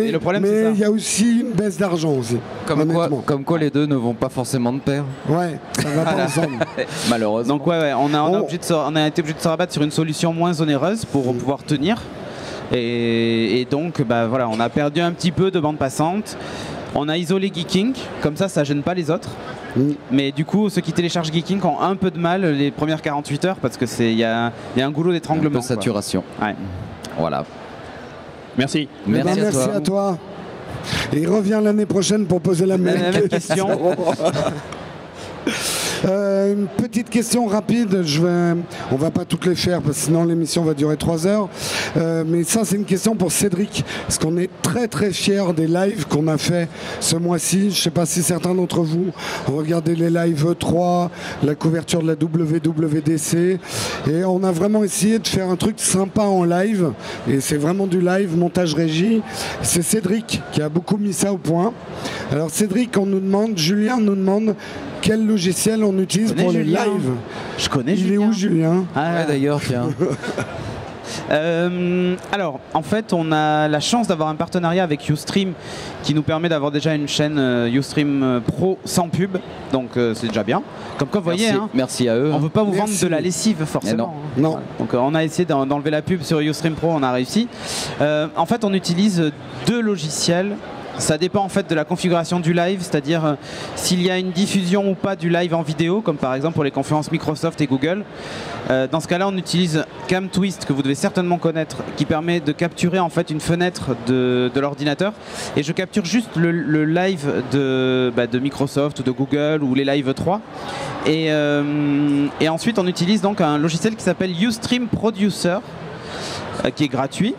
et le problème, mais il y a aussi une baisse d'argent aussi. Comme quoi les deux ne vont pas forcément de pair. Ouais, ça va pas ensemble. Malheureusement. Donc on a été obligé de se rabattre sur une solution moins onéreuse pour pouvoir tenir. Et donc on a perdu un petit peu de bande passante. On a isolé Geeking, comme ça gêne pas les autres. Mais du coup, ceux qui téléchargent Geeking ont un peu de mal les premières 48 heures, parce que il y a un goulot d'étranglement. Un peu saturation. Ouais. Voilà. Merci. Merci à toi. Et il revient l'année prochaine pour poser la même question. Une petite question rapide, on va pas toutes les faire parce que sinon l'émission va durer 3 heures. Mais ça, c'est une question pour Cédric, parce qu'on est très très fiers des lives qu'on a fait ce mois-ci. Je sais pas si certains d'entre vous ont regardé les lives E3, la couverture de la WWDC, et on a vraiment essayé de faire un truc sympa en live, et c'est vraiment du live, montage régie. C'est Cédric qui a beaucoup mis ça au point. Alors Cédric, Julien nous demande quel logiciel on utilise pour les lives. Je connais Julien. Il est où, Julien? D'ailleurs, tiens. Alors, en fait, on a la chance d'avoir un partenariat avec Ustream qui nous permet d'avoir déjà une chaîne Ustream Pro sans pub. Donc, c'est déjà bien. Comme quoi, vous voyez, merci à eux. On ne veut pas vous vendre de la lessive, forcément. Non. Donc, on a essayé d'enlever la pub sur Ustream Pro, on a réussi. En fait, on utilise 2 logiciels. Ça dépend en fait de la configuration du live, c'est-à-dire s'il y a une diffusion ou pas du live en vidéo, comme par exemple pour les conférences Microsoft et Google. Dans ce cas-là, on utilise CamTwist, que vous devez certainement connaître, qui permet de capturer en fait une fenêtre de l'ordinateur. Et je capture juste le live de Microsoft ou de Google ou les live 3. Et ensuite, on utilise donc un logiciel qui s'appelle Ustream Producer, qui est gratuit.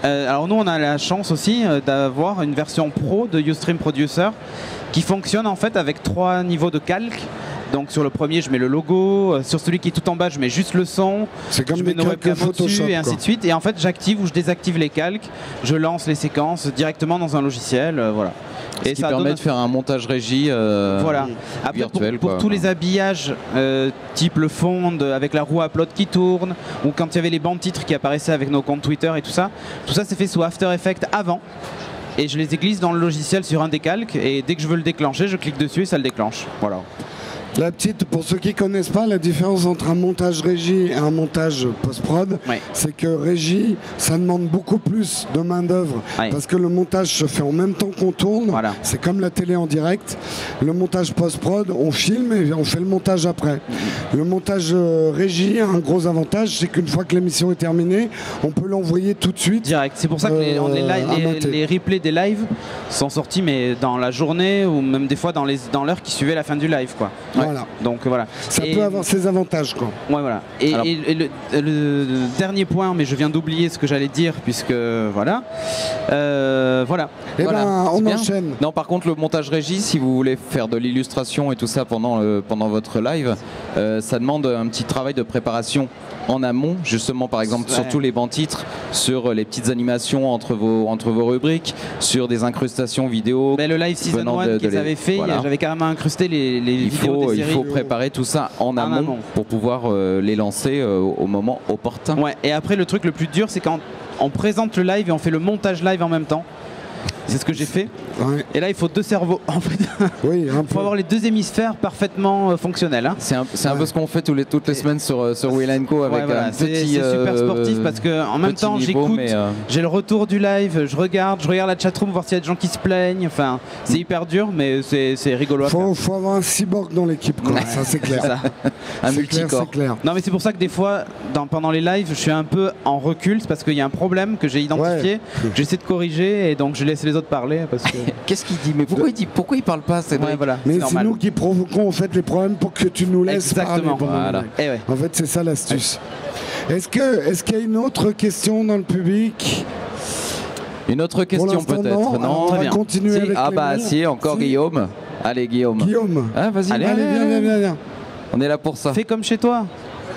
Alors nous, on a la chance aussi d'avoir une version pro de Ustream Producer qui fonctionne en fait avec 3 niveaux de calque. Donc sur le premier, je mets le logo, sur celui qui est tout en bas, je mets juste le son, je mets nos webcams au-dessus et ainsi de suite. Et en fait, j'active ou je désactive les calques, je lance les séquences directement dans un logiciel, voilà. Et ça permet de faire un montage régie Après, virtuel. Pour tous les habillages, type le fond avec la roue upload qui tourne, ou quand il y avait les bandes titres qui apparaissaient avec nos comptes Twitter et tout ça c'est fait sous After Effects avant. Et je les glisse dans le logiciel sur un des calques, et dès que je veux le déclencher, je clique dessus et ça le déclenche. Voilà. La petite, pour ceux qui ne connaissent pas, la différence entre un montage régie et un montage post-prod, c'est que régie, ça demande beaucoup plus de main-d'œuvre parce que le montage se fait en même temps qu'on tourne. C'est comme la télé en direct. Le montage post-prod, on filme et on fait le montage après. Le montage régie a un gros avantage, c'est qu'une fois que l'émission est terminée, on peut l'envoyer tout de suite. Direct. C'est pour ça que les replays des lives sont sortis, mais dans la journée ou même des fois dans l'heure qui suivait la fin du live, quoi. Voilà. Donc voilà. Ça peut avoir ses avantages, quoi. Ouais, voilà. Et le dernier point, mais je viens d'oublier ce que j'allais dire, puisque voilà. Voilà. Et on enchaîne. Non, par contre, le montage régie, si vous voulez faire de l'illustration et tout ça pendant votre live, ça demande un petit travail de préparation en amont, justement, par exemple, sur tous les bancs titres, sur les petites animations entre vos rubriques, sur des incrustations vidéo. Le live season 1 qu'ils avaient fait, j'avais carrément incrusté les vidéos des séries. Il faut préparer tout ça en amont pour pouvoir les lancer au moment opportun. Ouais, et après, le truc le plus dur, c'est quand on présente le live et on fait le montage live en même temps. C'est ce que j'ai fait. Ouais. Et là, il faut deux cerveaux. En fait, il faut avoir les deux hémisphères parfaitement fonctionnels. Hein. C'est un peu ce qu'on fait toutes les semaines sur Will & Co avec un petit. C'est super sportif parce que en même temps, j'écoute, j'ai le retour du live, je regarde la chatroom voir s'il y a des gens qui se plaignent. Enfin, c'est hyper dur, mais c'est rigolo. Faut avoir un cyborg dans l'équipe, quoi. Ça, c'est clair. Ça. Un multicorps. Non, mais c'est pour ça que des fois, pendant les lives, je suis un peu en recul, c'est parce qu'il y a un problème que j'ai identifié, que j'essaie de corriger, et donc je laisse les autres parler parce que qu'est-ce qu'il dit, mais pourquoi il parle pas, voilà, mais c'est nous qui provoquons en fait les problèmes pour que tu nous laisses parler. Voilà. En fait, c'est ça l'astuce. Est-ce qu'il y a une autre question dans le public? Une autre question peut-être? Non, on va continuer avec encore Guillaume. Allez, Guillaume. Ah, vas-y. Allez, viens. On est là pour ça. Fais comme chez toi.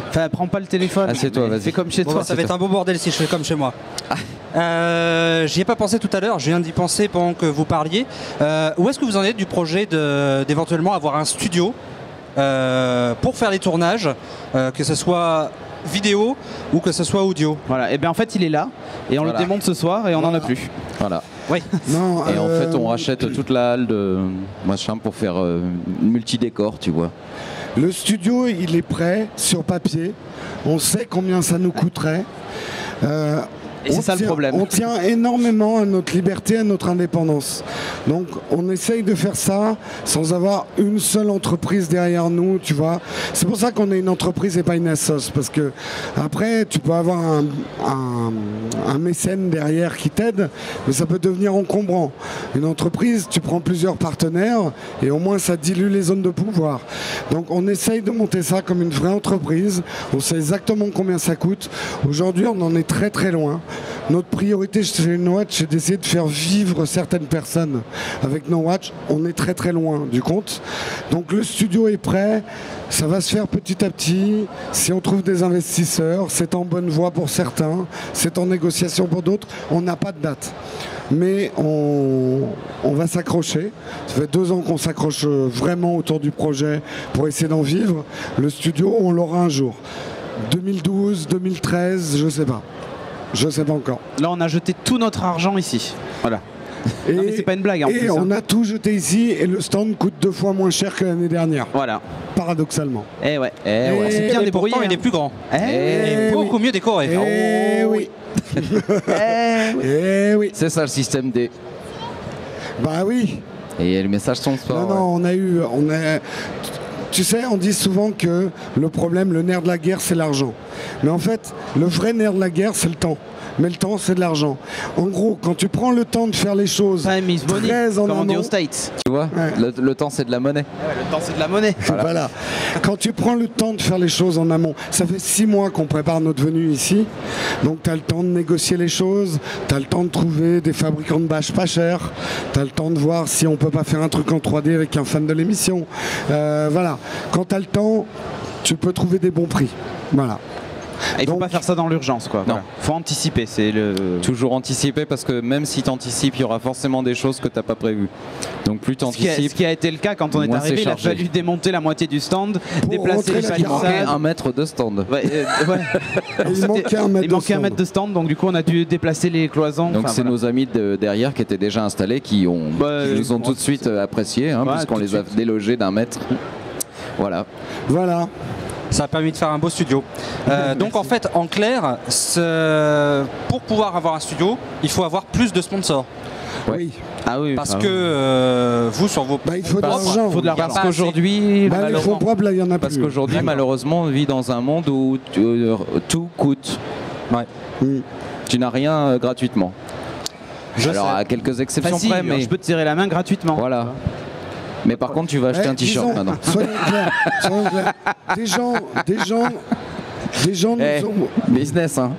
Enfin, prends pas le téléphone. Assieds-toi, vas-y. Fais comme chez toi. Ça va être un beau bordel si je fais comme chez moi. J'y ai pas pensé tout à l'heure, je viens d'y penser pendant que vous parliez. Où est-ce que vous en êtes du projet d'éventuellement avoir un studio pour faire les tournages, que ce soit vidéo ou que ce soit audio? Voilà, et bien en fait il est là et on le démonte ce soir et on n'en a plus. Voilà. Oui. Non, et en fait on rachète toute la halle de machin pour faire multi-décor, tu vois. Le studio il est prêt sur papier, on sait combien ça nous coûterait. Et c'est ça le problème. On tient énormément à notre liberté, à notre indépendance. Donc on essaye de faire ça sans avoir une seule entreprise derrière nous, tu vois. C'est pour ça qu'on est une entreprise et pas une assoce. Parce que après, tu peux avoir un mécène derrière qui t'aide, mais ça peut devenir encombrant. Une entreprise, tu prends plusieurs partenaires et au moins ça dilue les zones de pouvoir. Donc on essaye de monter ça comme une vraie entreprise. On sait exactement combien ça coûte. Aujourd'hui, on en est très très loin. Notre priorité chez No Watch, c'est d'essayer de faire vivre certaines personnes. Avec No Watch, on est très très loin du compte. Donc le studio est prêt, ça va se faire petit à petit. Si on trouve des investisseurs, c'est en bonne voie pour certains, c'est en négociation pour d'autres. On n'a pas de date. Mais on va s'accrocher. Ça fait 2 ans qu'on s'accroche vraiment autour du projet pour essayer d'en vivre. Le studio, on l'aura un jour. 2012, 2013, je sais pas. Je sais pas encore. Là, on a jeté tout notre argent ici. Voilà. Et, non, mais c'est pas une blague en plus. Et on a tout jeté ici et le stand coûte 2 fois moins cher que l'année dernière. Voilà. Paradoxalement. Eh ouais. C'est bien débrouillé. Il est plus grand. Et beaucoup mieux décoré. Oui. Oui. C'est ça le système D. Bah oui. Et les messages sont sport. Non, tu sais, on dit souvent que le problème, le nerf de la guerre, c'est l'argent. Mais en fait, le vrai nerf de la guerre, c'est le temps. Mais le temps, c'est de l'argent. En gros, quand tu prends le temps de faire les choses très en amont, on dit aux States. Tu vois, le temps, c'est de la monnaie. Le temps, c'est de la monnaie. Voilà. Quand tu prends le temps de faire les choses en amont, ça fait 6 mois qu'on prépare notre venue ici. Donc, tu as le temps de négocier les choses, tu as le temps de trouver des fabricants de bâches pas chers, tu as le temps de voir si on peut pas faire un truc en 3D avec un fan de l'émission. Voilà. Quand tu as le temps, tu peux trouver des bons prix. Voilà. Il ne faut pas faire ça dans l'urgence, quoi. Non. Voilà. Faut anticiper. Toujours anticiper, parce que même si tu anticipes, il y aura forcément des choses que tu n'as pas prévues. Donc plus tu anticipes. Ce qui a été le cas quand on est arrivé, il a fallu démonter la moitié du stand, déplacer les palissades. Il manquait 1 mètre de stand. Il manquait 1 mètre de stand, donc du coup on a dû déplacer les cloisons. Donc c'est nos amis derrière qui étaient déjà installés qui nous ont tout de suite apprécié, puisqu'on les a délogés d'1 mètre. Voilà. Voilà. Ça a permis de faire un beau studio. Donc en fait, en clair, pour pouvoir avoir un studio, il faut avoir plus de sponsors. Ouais. Oui. Ah oui. Parce que vous, sur vos... il faut de l'argent. Parce qu'aujourd'hui, les fonds propres, là, il y en a plus. Parce qu'aujourd'hui, malheureusement, on vit dans un monde où tout coûte. Ouais. Tu n'as rien gratuitement. Alors, à quelques exceptions près, mais... je peux te tirer la main gratuitement. Voilà. Mais par contre, tu vas acheter un t-shirt maintenant. Soyons clairs. Des gens nous ont... Business, hein.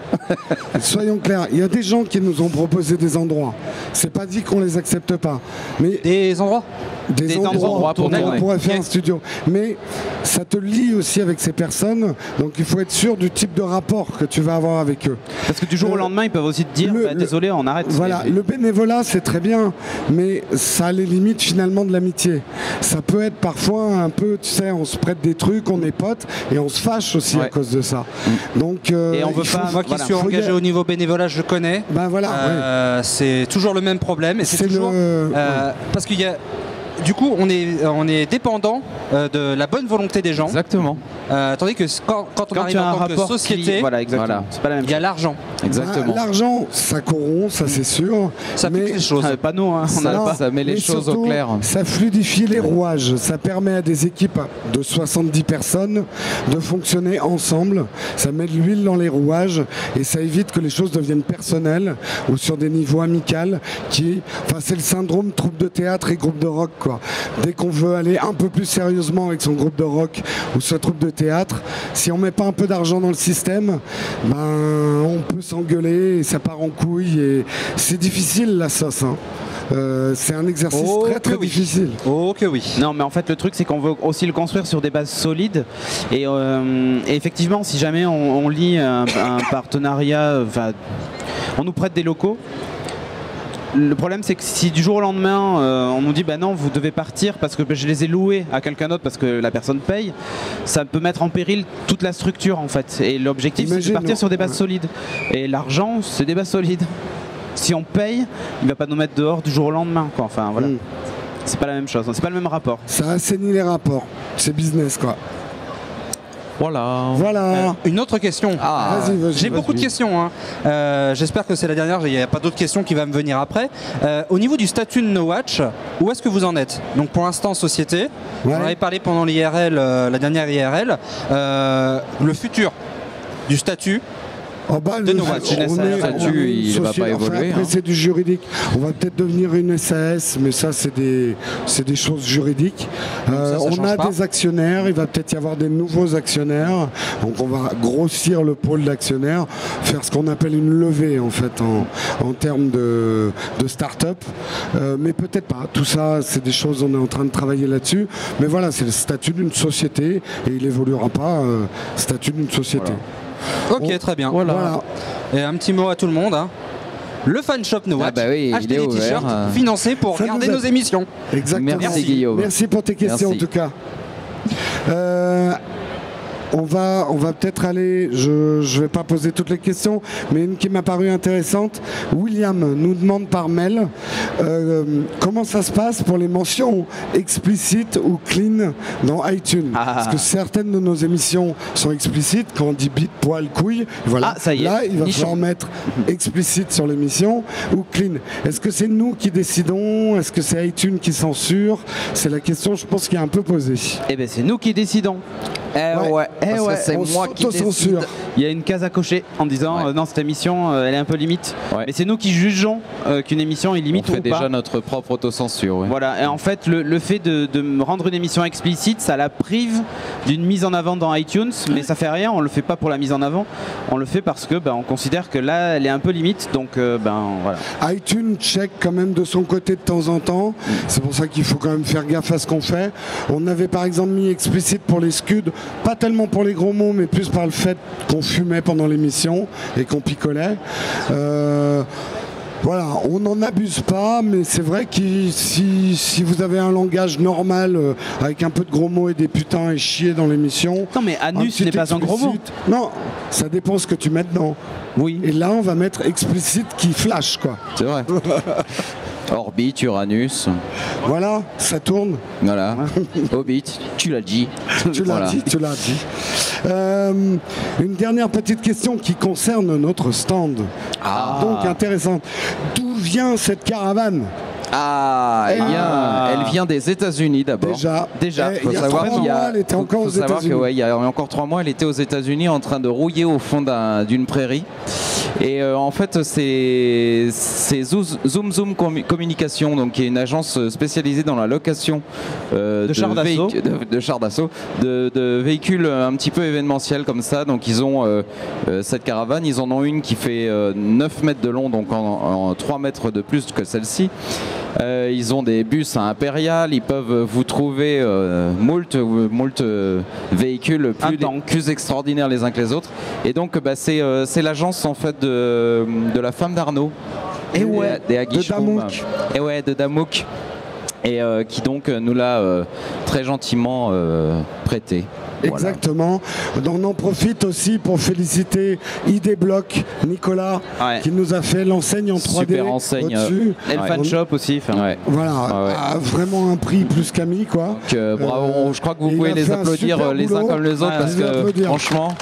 Soyons clairs, il y a des gens qui nous ont proposé des endroits. C'est pas dit qu'on les accepte pas. Mais des endroits Des endroits pour on pourrait faire un studio. Mais ça te lie aussi avec ces personnes, donc il faut être sûr du type de rapport que tu vas avoir avec eux. Parce que du jour au lendemain, ils peuvent aussi te dire désolé, on arrête. Voilà, le bénévolat c'est très bien, mais ça a les limites finalement de l'amitié. Ça peut être parfois un peu, tu sais, on se prête des trucs, on est potes et on se fâche aussi à cause de ça. Donc, et on veut pas. Moi qui suis engagé au niveau bénévolat, je connais. Ben voilà. C'est toujours le même problème et c'est toujours parce qu'il y a. Du coup, on est dépendant de la bonne volonté des gens. Exactement. Tandis que quand on arrive en tant que société, c'est pas la même il y a l'argent. Exactement. L'argent, ça corrompt, ça c'est sûr. Ça fait les choses. Pas nous, hein. Ça met les choses au clair. Ça fluidifie les rouages. Ça permet à des équipes de 70 personnes de fonctionner ensemble. Ça met de l'huile dans les rouages et ça évite que les choses deviennent personnelles ou sur des niveaux amicaux c'est le syndrome troupe de théâtre et groupe de rock, quoi. Dès qu'on veut aller un peu plus sérieusement avec son groupe de rock ou sa troupe de théâtre, si on met pas un peu d'argent dans le système, on peut s'engueuler et ça part en couille et c'est difficile la sauce, hein. C'est un exercice très difficile. Oh que oui. Non mais en fait le truc c'est qu'on veut aussi le construire sur des bases solides et effectivement si jamais on lie un partenariat, on nous prête des locaux. Le problème c'est que si du jour au lendemain on nous dit bah non vous devez partir parce que je les ai loués à quelqu'un d'autre parce que la personne paye, ça peut mettre en péril toute la structure en fait. Et l'objectif c'est de partir sur des bases solides. Et l'argent c'est des bases solides. Si on paye, il va pas nous mettre dehors du jour au lendemain, quoi. Enfin voilà. C'est pas la même chose, c'est pas le même rapport. Ça assainit les rapports. C'est business, quoi. Voilà. Une autre question. Vas-y, j'ai beaucoup de questions. Hein. J'espère que c'est la dernière. Il n'y a pas d'autres questions qui vont me venir après. Au niveau du statut de No Watch, où est-ce que vous en êtes? Donc pour l'instant, société. On en avait parlé pendant l'IRL, la dernière IRL. Le futur du statut. Le statut, il ne va pas évoluer. Après, c'est du juridique. On va peut-être devenir une SAS, mais ça, c'est des choses juridiques. On a des actionnaires, il va peut-être y avoir des nouveaux actionnaires. Donc, on va grossir le pôle d'actionnaires, faire ce qu'on appelle une levée, en fait, en termes de start-up. Mais peut-être pas. Tout ça, c'est des choses, on est en train de travailler là-dessus. Mais voilà, c'est le statut d'une société et il n'évoluera pas statut d'une société. Voilà. Ok, très bien. Voilà. Et un petit mot à tout le monde. Hein. Le fan shop No Watch. Achetez des t-shirts financés pour regarder nos émissions. Exactement. Merci Guillaume. Merci pour tes questions en tout cas. On va peut-être aller, je vais pas poser toutes les questions, mais une qui m'a paru intéressante. William nous demande par mail comment ça se passe pour les mentions explicites ou clean dans iTunes. Parce que certaines de nos émissions sont explicites, quand on dit bite, poil, couille, voilà. Ça y est. Là, il va falloir mettre explicite sur l'émission ou clean. Est-ce que c'est nous qui décidons? Est-ce que c'est iTunes qui censure? C'est la question, je pense, qui est un peu posée. Eh bien, c'est nous qui décidons. Parce que c'est moi qui décide. Il y a une case à cocher en disant non, cette émission elle est un peu limite. Mais c'est nous qui jugeons qu'une émission est limite ou pas. On fait déjà notre propre autocensure. Voilà, et en fait le fait de me rendre une émission explicite, ça la prive d'une mise en avant dans iTunes, mais ça fait rien, on le fait pas pour la mise en avant, on le fait parce que on considère que là elle est un peu limite, donc voilà. iTunes check quand même de son côté de temps en temps, c'est pour ça qu'il faut quand même faire gaffe à ce qu'on fait. On avait par exemple mis explicite pour les scuds, pas tellement pour les gros mots, mais plus par le fait qu'on fumait pendant l'émission et qu'on picolait. Voilà, on n'en abuse pas, mais c'est vrai que si vous avez un langage normal avec un peu de gros mots et des putains et chier dans l'émission... Non mais anus n'est pas un gros mot. Non, ça dépend ce que tu mets dedans. Oui. Et là, on va mettre explicite qui flash, quoi. C'est vrai. Orbit, Uranus. Voilà, ça tourne. Voilà. Orbit, tu l'as dit. Tu l'as dit. Une dernière petite question qui concerne notre stand. Donc intéressante. D'où vient cette caravane? Elle vient des États-Unis d'abord. Déjà. Il y a 3 mois, elle était encore aux États-Unis. Il y a encore 3 mois, elle était aux États-Unis en train de rouiller au fond d'une prairie. Et en fait, c'est Zoom Communication, donc qui est une agence spécialisée dans la location de chars d'assaut, de véhicules un petit peu événementiels comme ça. Donc ils ont cette caravane, ils en ont une qui fait 9 mètres de long, donc en 3 mètres de plus que celle-ci. Ils ont des bus à Impérial, ils peuvent vous trouver moult véhicules plus extraordinaires les uns que les autres. Et donc c'est l'agence en fait de la femme d'Arnaud. De Damouk. Et qui donc nous l'a très gentiment prêté. Exactement. Donc on en profite aussi pour féliciter ID Block, Nicolas, qui nous a fait l'enseigne en 3D. Super enseigne. Et le fan shop aussi. Voilà, vraiment un prix plus qu'ami, quoi. Bravo, je crois que vous pouvez les applaudir les uns comme les autres parce que franchement.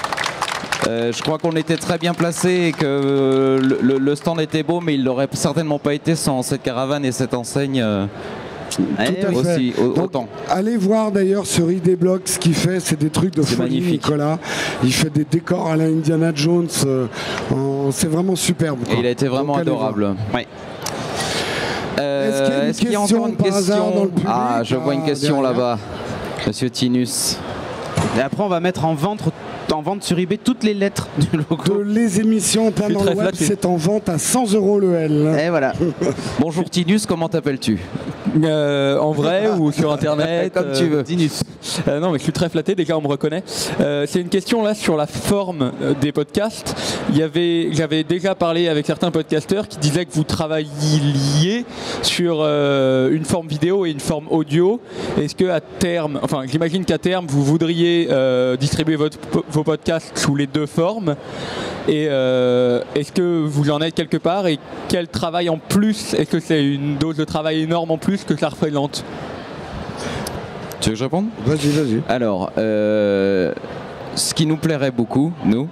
Je crois qu'on était très bien placés et que le stand était beau, mais il n'aurait certainement pas été sans cette caravane et cette enseigne. Autant. Allez voir d'ailleurs sur ID Block ce qu'il fait, c'est des trucs de folie, magnifique. Nicolas. Il fait des décors à la Indiana Jones, c'est vraiment superbe. Et il a été vraiment adorable. Est-ce qu'il y a encore une question dans le public? Je vois une question là-bas. Monsieur Tinus. Et après on va mettre en vente sur eBay toutes les lettres du logo. Les émissions plein dans le web, c'est en vente à 100 € le L. Et voilà. Bonjour Tinus, comment t'appelles-tu? En vrai ou sur internet? Comme tu veux. Tinus. Non mais je suis très flatté, déjà on me reconnaît. C'est une question là sur la forme des podcasts. J'avais déjà parlé avec certains podcasteurs qui disaient que vous travailliez sur une forme vidéo et une forme audio. Est-ce que à terme, enfin j'imagine qu'à terme vous voudriez distribuer vos podcasts sous les deux formes, et est-ce que vous en êtes quelque part, et quel travail en plus, est-ce que c'est une dose de travail énorme en plus que ça représente? Tu veux que je réponde? Vas-y. Alors, ce qui nous plairait beaucoup, nous,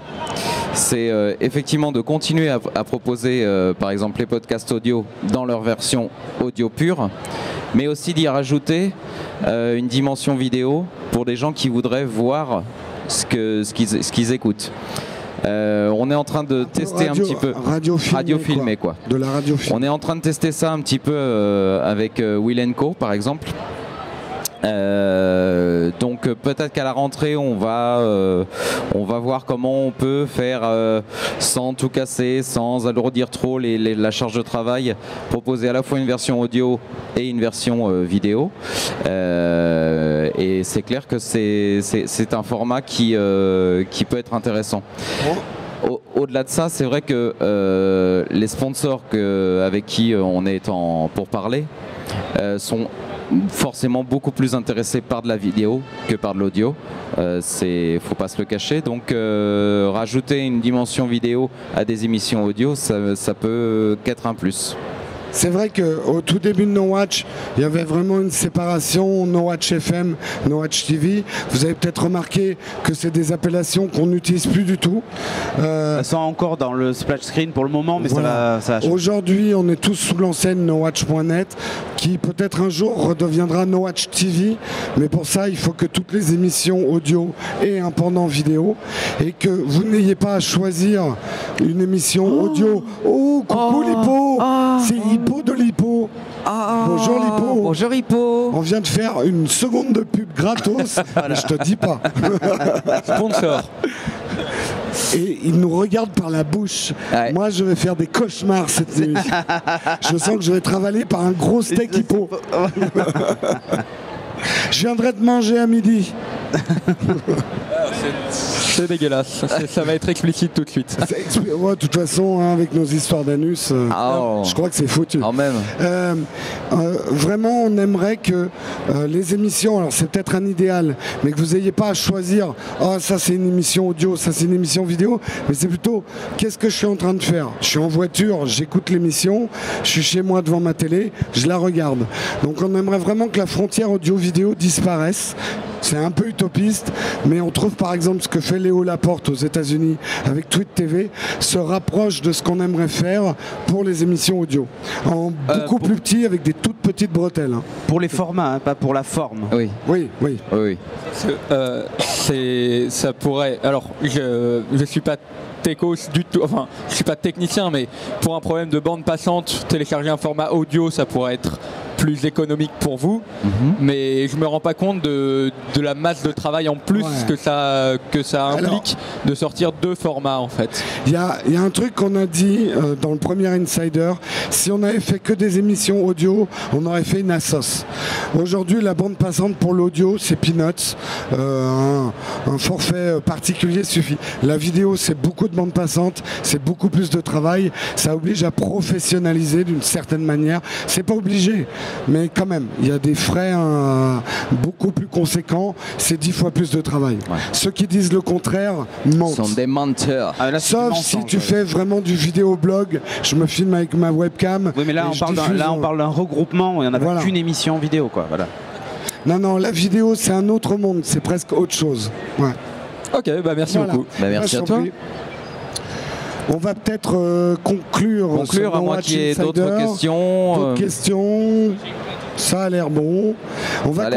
c'est effectivement de continuer à proposer par exemple les podcasts audio dans leur version audio pure, mais aussi d'y rajouter une dimension vidéo pour des gens qui voudraient voir ce qu'ils écoutent. On est en train de tester un petit peu radio filmé, quoi. De la radio filmée. On est en train de tester ça un petit peu avec Will & Co par exemple. Donc peut-être qu'à la rentrée on va voir comment on peut faire sans tout casser, sans alourdir trop la charge de travail, proposer à la fois une version audio et une version vidéo, et c'est clair que c'est un format qui peut être intéressant. Au-delà de ça, c'est vrai que les sponsors avec qui on est pour parler sont forcément beaucoup plus intéressés par de la vidéo que par de l'audio. Faut pas se le cacher. Donc rajouter une dimension vidéo à des émissions audio, ça peut qu'être un plus. C'est vrai qu'au tout début de No Watch, il y avait vraiment une séparation No Watch FM, No Watch TV. Vous avez peut-être remarqué que c'est des appellations qu'on n'utilise plus du tout. Ça sent encore dans le splash screen pour le moment, mais voilà. ça va. Aujourd'hui, on est tous sous l'enseigne NoWatch.net, qui peut-être un jour redeviendra No Watch TV. Mais pour ça, il faut que toutes les émissions audio aient un pendant vidéo et que vous n'ayez pas à choisir une émission audio. Oh, coucou Lipo, c'est Hippo de Lipo. Bonjour Lipo. Bonjour Hippo. On vient de faire une seconde de pub gratos, mais je te dis pas. Sponsor. Et il nous regarde par la bouche. Ouais. Moi, je vais faire des cauchemars cette nuit. Je sens que je vais être avalé par un gros steak Hippo. Je viendrai te manger à midi. C'est dégueulasse. Ça va être explicite tout de suite. Ouais, de toute façon, hein, avec nos histoires d'anus, je crois que c'est foutu. Quand même. Vraiment, on aimerait que les émissions, alors c'est peut-être un idéal, mais que vous n'ayez pas à choisir, ça c'est une émission audio, ça c'est une émission vidéo, mais c'est plutôt, qu'est-ce que je suis en train de faire? Je suis en voiture, j'écoute l'émission, je suis chez moi devant ma télé, je la regarde. Donc on aimerait vraiment que la frontière audio-vidéo disparaisse. C'est un peu utopiste, mais on trouve par exemple ce que fait Léo Laporte aux États-Unis avec Tweet TV se rapproche de ce qu'on aimerait faire pour les émissions audio. En beaucoup plus petit, avec des toutes petites bretelles. Hein. Pour les formats, hein, pas pour la forme. Oui. Oui, oui. Oui. Ça pourrait. Alors, je suis pas techos du tout. Enfin, je suis pas technicien, mais pour un problème de bande passante, télécharger un format audio, ça pourrait être plus économique pour vous, mais je me rends pas compte de la masse de travail en plus que ça implique. Alors, de sortir 2 formats en fait. Il y a un truc qu'on a dit dans le premier Insider, si on avait fait que des émissions audio, on aurait fait une assos. Aujourd'hui, la bande passante pour l'audio, c'est peanuts. Un forfait particulier suffit. La vidéo, c'est beaucoup de bande passante, c'est beaucoup plus de travail, ça oblige à professionnaliser d'une certaine manière. C'est pas obligé, mais quand même, il y a des frais beaucoup plus conséquents, c'est 10 fois plus de travail. Ouais. Ceux qui disent le contraire mentent. Sont des menteurs. Sauf si tu fais vraiment du vidéoblog, je me filme avec ma webcam. Oui, mais là, on parle d'un regroupement, il n'y en a qu'une émission vidéo, quoi. Voilà. Non, la vidéo, c'est un autre monde, c'est presque autre chose. Ouais. Ok, merci beaucoup. Merci à toi. On va peut-être conclure à moins qu'il y ait d'autres questions. D'autres questions. Ça a l'air bon. On va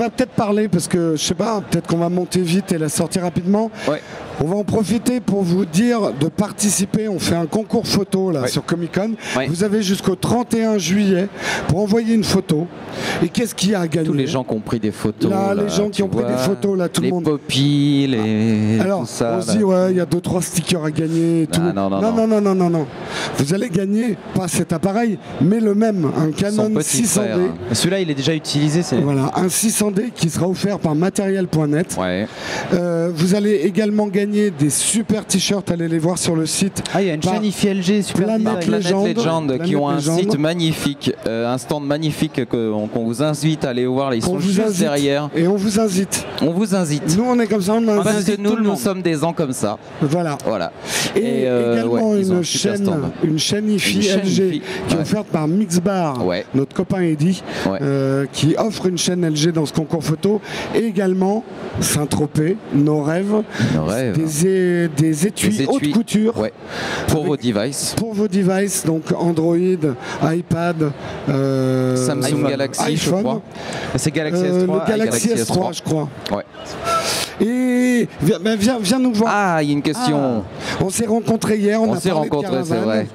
peut-être parler, parce que je sais pas, peut-être qu'on va monter vite et la sortir rapidement. Ouais. On va en profiter pour vous dire de participer. On fait un concours photo là sur Comic-Con. Ouais. Vous avez jusqu'au 31 juillet pour envoyer une photo. Et qu'est-ce qu'il y a à gagner? Tous les gens qui ont pris des photos. Là, les gens qui ont pris des photos, là, tout le monde. Les poppies, Alors, tout ça. On se dit, il y a 2-3 stickers à gagner. Et tout. Non. Vous allez gagner, pas cet appareil, mais le même, un Canon 600D. Celui-là, il est déjà utilisé. Voilà, un 600D qui sera offert par Material.net. Ouais. Vous allez également gagner des super t-shirts, allez les voir sur le site. Il y a une chaîne IFLG, super Planet Legend qui ont un site magnifique, un stand magnifique qu'on vous invite à aller voir. Ils sont juste derrière. Et on vous invite. Nous, on est comme ça, parce que nous sommes des gens comme ça. Voilà. Et également une chaîne IFLG qui est offerte par Mixbar, notre copain Eddy, qui offre une chaîne LG dans ce concours photo. Et également Saint-Tropez, nos rêves. Des étuis haute couture pour vos devices. Donc Android, iPad, Samsung Galaxy, iPhone. Je crois. C'est Galaxy S3. Le Galaxy S3, je crois. Ouais. Et viens nous voir. Il y a une question. On s'est rencontrés hier. On s'est rencontrés, c'est vrai.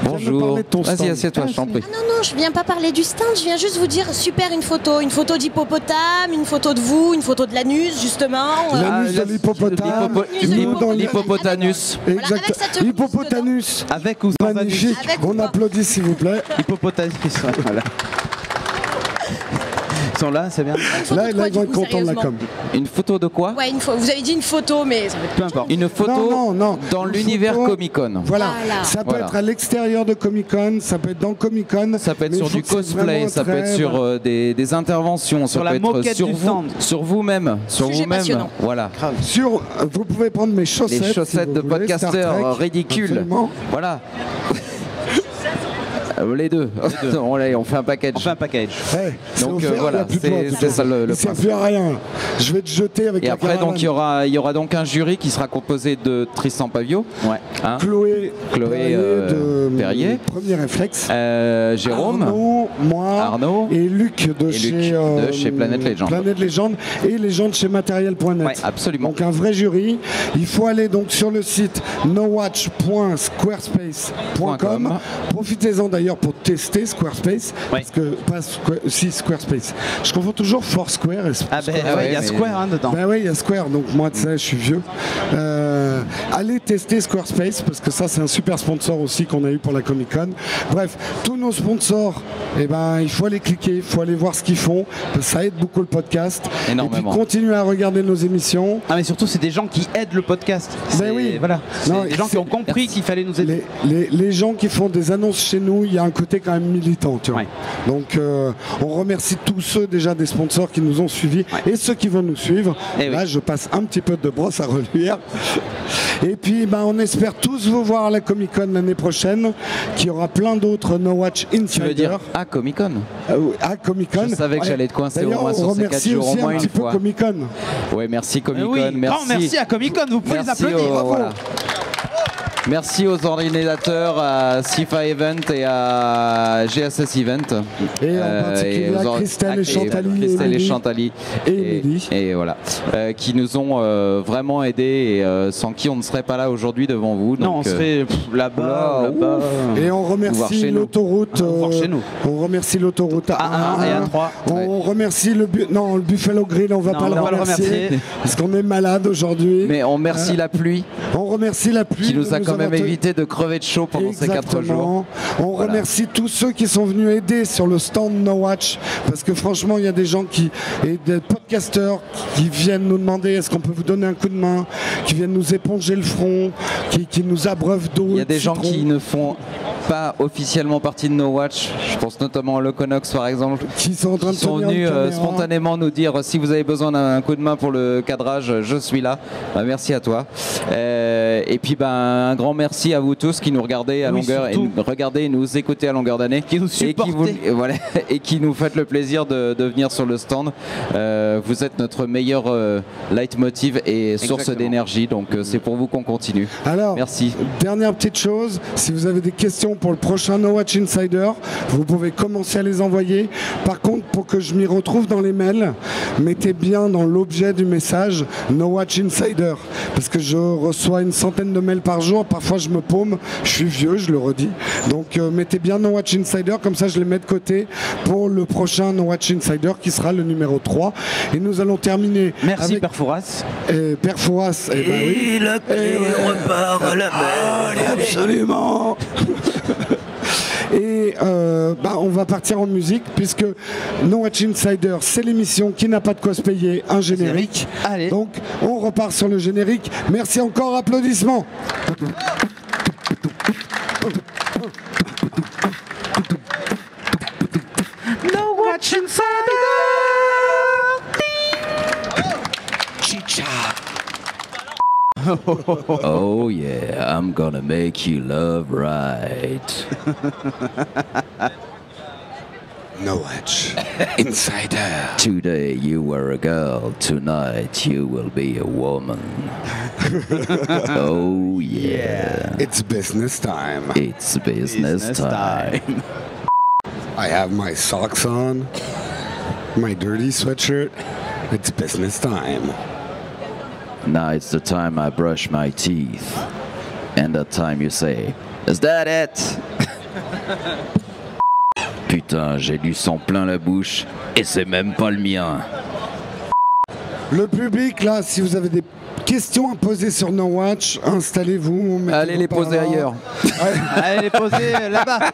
Bonjour. Vas-y, assieds-toi, je t'en prie. Non, je viens pas parler du stand, je viens juste vous dire super une photo d'hippopotame, une photo de vous, une photo de l'anus justement. L'anus de l'hippopotame. L'hippopotanus. Exact. Hippopotanus. Avec ou sans magnifique. On applaudit s'il vous plaît. Hippopotanus. Voilà. Ils sont là, c'est bien. Là, ils vont être contents de la com. Une photo de quoi? Vous avez dit une photo, mais peu importe. Une photo dans l'univers Comic-Con. Voilà. Ça peut être à l'extérieur de Comic-Con, ça peut être dans Comic-Con. Ça peut être sur du cosplay, ça peut être sur des interventions, sur la moquette du stand. Sur vous-même. Voilà. Vous pouvez prendre mes chaussettes. Les chaussettes de podcasteurs ridicules. Voilà. Les deux. On fait un package. Donc voilà, c'est ça le principe. Ça ne sert plus à rien. Je vais te jeter avec la caravane. Et après, il y aura donc un jury qui sera composé de Tristan Pavio, Chloé Perrier, Premier Réflexe, Jérôme, Arnaud et Luc de chez Planet Legend. Planet Legend et les gens de chez Material.net. Ouais, absolument. Donc un vrai jury. Il faut aller donc sur le site nowatch.squarespace.com. Profitez-en d'ailleurs d'ailleurs pour tester Squarespace. Parce que, Squarespace. Je confonds toujours Foursquare et il y a Square hein, dedans. Ben oui, il y a Square, donc moi, tu sais, je suis vieux. Allez tester Squarespace, parce que ça, c'est un super sponsor aussi qu'on a eu pour la Comic-Con. Bref, tous nos sponsors, eh ben, il faut aller cliquer, il faut aller voir ce qu'ils font, parce que ça aide beaucoup le podcast. Énormément. Et puis, continuer à regarder nos émissions. Ah, mais surtout, c'est des gens qui aident le podcast. Ben oui. Voilà. C'est des gens qui ont compris qu'il fallait nous aider. Les gens qui font des annonces chez nous, il y a un côté quand même militant, tu vois. Ouais. Donc, on remercie tous ceux déjà des sponsors qui nous ont suivis et ceux qui vont nous suivre. Et là, je passe un petit peu de brosse à reluire. Et puis, ben, on espère tous vous voir à la Comic-Con l'année prochaine, qu'il y aura plein d'autres No Watch Insider. Tu veux dire à Comic-Con? À Comic-Con. Je savais que j'allais te coincer au moins sur ces 4 jours au moins une fois. Comic-Con. Ouais, merci Comic-Con. Oui, merci. Grand merci à Comic-Con, vous pouvez les applaudir. Voilà. Merci aux ordinateurs, à SIFA Event et à GSS Event. Et en particulier à Christelle et Chantali. Et voilà. Qui nous ont vraiment aidés et sans qui on ne serait pas là aujourd'hui devant vous. Donc, non, on serait là-bas. Et on remercie l'autoroute. On remercie l'autoroute A1 et A3. On remercie le Buffalo Grill, on va pas le remercier. Parce qu'on est malade aujourd'hui. Mais on remercie la pluie. On remercie la pluie. Qui nous a quand même évité de crever de chaud pendant ces 4 jours. On remercie tous ceux qui sont venus aider sur le stand No Watch, parce que franchement il y a des gens et des podcasteurs qui viennent nous demander est-ce qu'on peut vous donner un coup de main, qui viennent nous éponger le front, qui nous abreuvent d'eau. Il y a des gens qui ne font pas officiellement partie de No Watch, je pense notamment à Loconox par exemple, qui sont venus spontanément nous dire si vous avez besoin d'un coup de main pour le cadrage, je suis là. Merci à toi. Et puis un grand merci à vous tous qui nous regardez à longueur et nous écoutez à longueur d'année, qui nous supportez et qui nous faites le plaisir de venir sur le stand. Vous êtes notre meilleur leitmotiv et source d'énergie, donc c'est pour vous qu'on continue. Alors, merci. Dernière petite chose, si vous avez des questions pour le prochain No Watch Insider, vous pouvez commencer à les envoyer. Par contre, pour que je m'y retrouve dans les mails, mettez bien dans l'objet du message No Watch Insider, parce que je reçois une centaine de mails par jour. Parfois je me paume, je suis vieux, je le redis. Donc mettez bien No Watch Insider, comme ça je les mets de côté pour le prochain No Watch Insider qui sera le numéro 3. Et nous allons terminer. Merci Père Fouras. Père Fouras, oui. La clé repart à la mer. Absolument. Et on va partir en musique, puisque No Watch Insider, c'est l'émission qui n'a pas de quoi se payer un générique. Allez. Donc on repart sur le générique. Merci encore, applaudissements. No Watch Insider. Chicha. Oh yeah, I'm gonna make you love right. No Watch Insider. Today you were a girl, tonight you will be a woman. Oh yeah. It's business time. It's business time. I have my socks on, my dirty sweatshirt. It's business time. Now it's the time I brush my teeth. And that time you say, is that it? Putain, j'ai du sang plein la bouche et c'est même pas le mien. Le public, là, si vous avez des questions à poser sur No Watch, installez-vous. Allez les poser ailleurs. Allez les poser là-bas.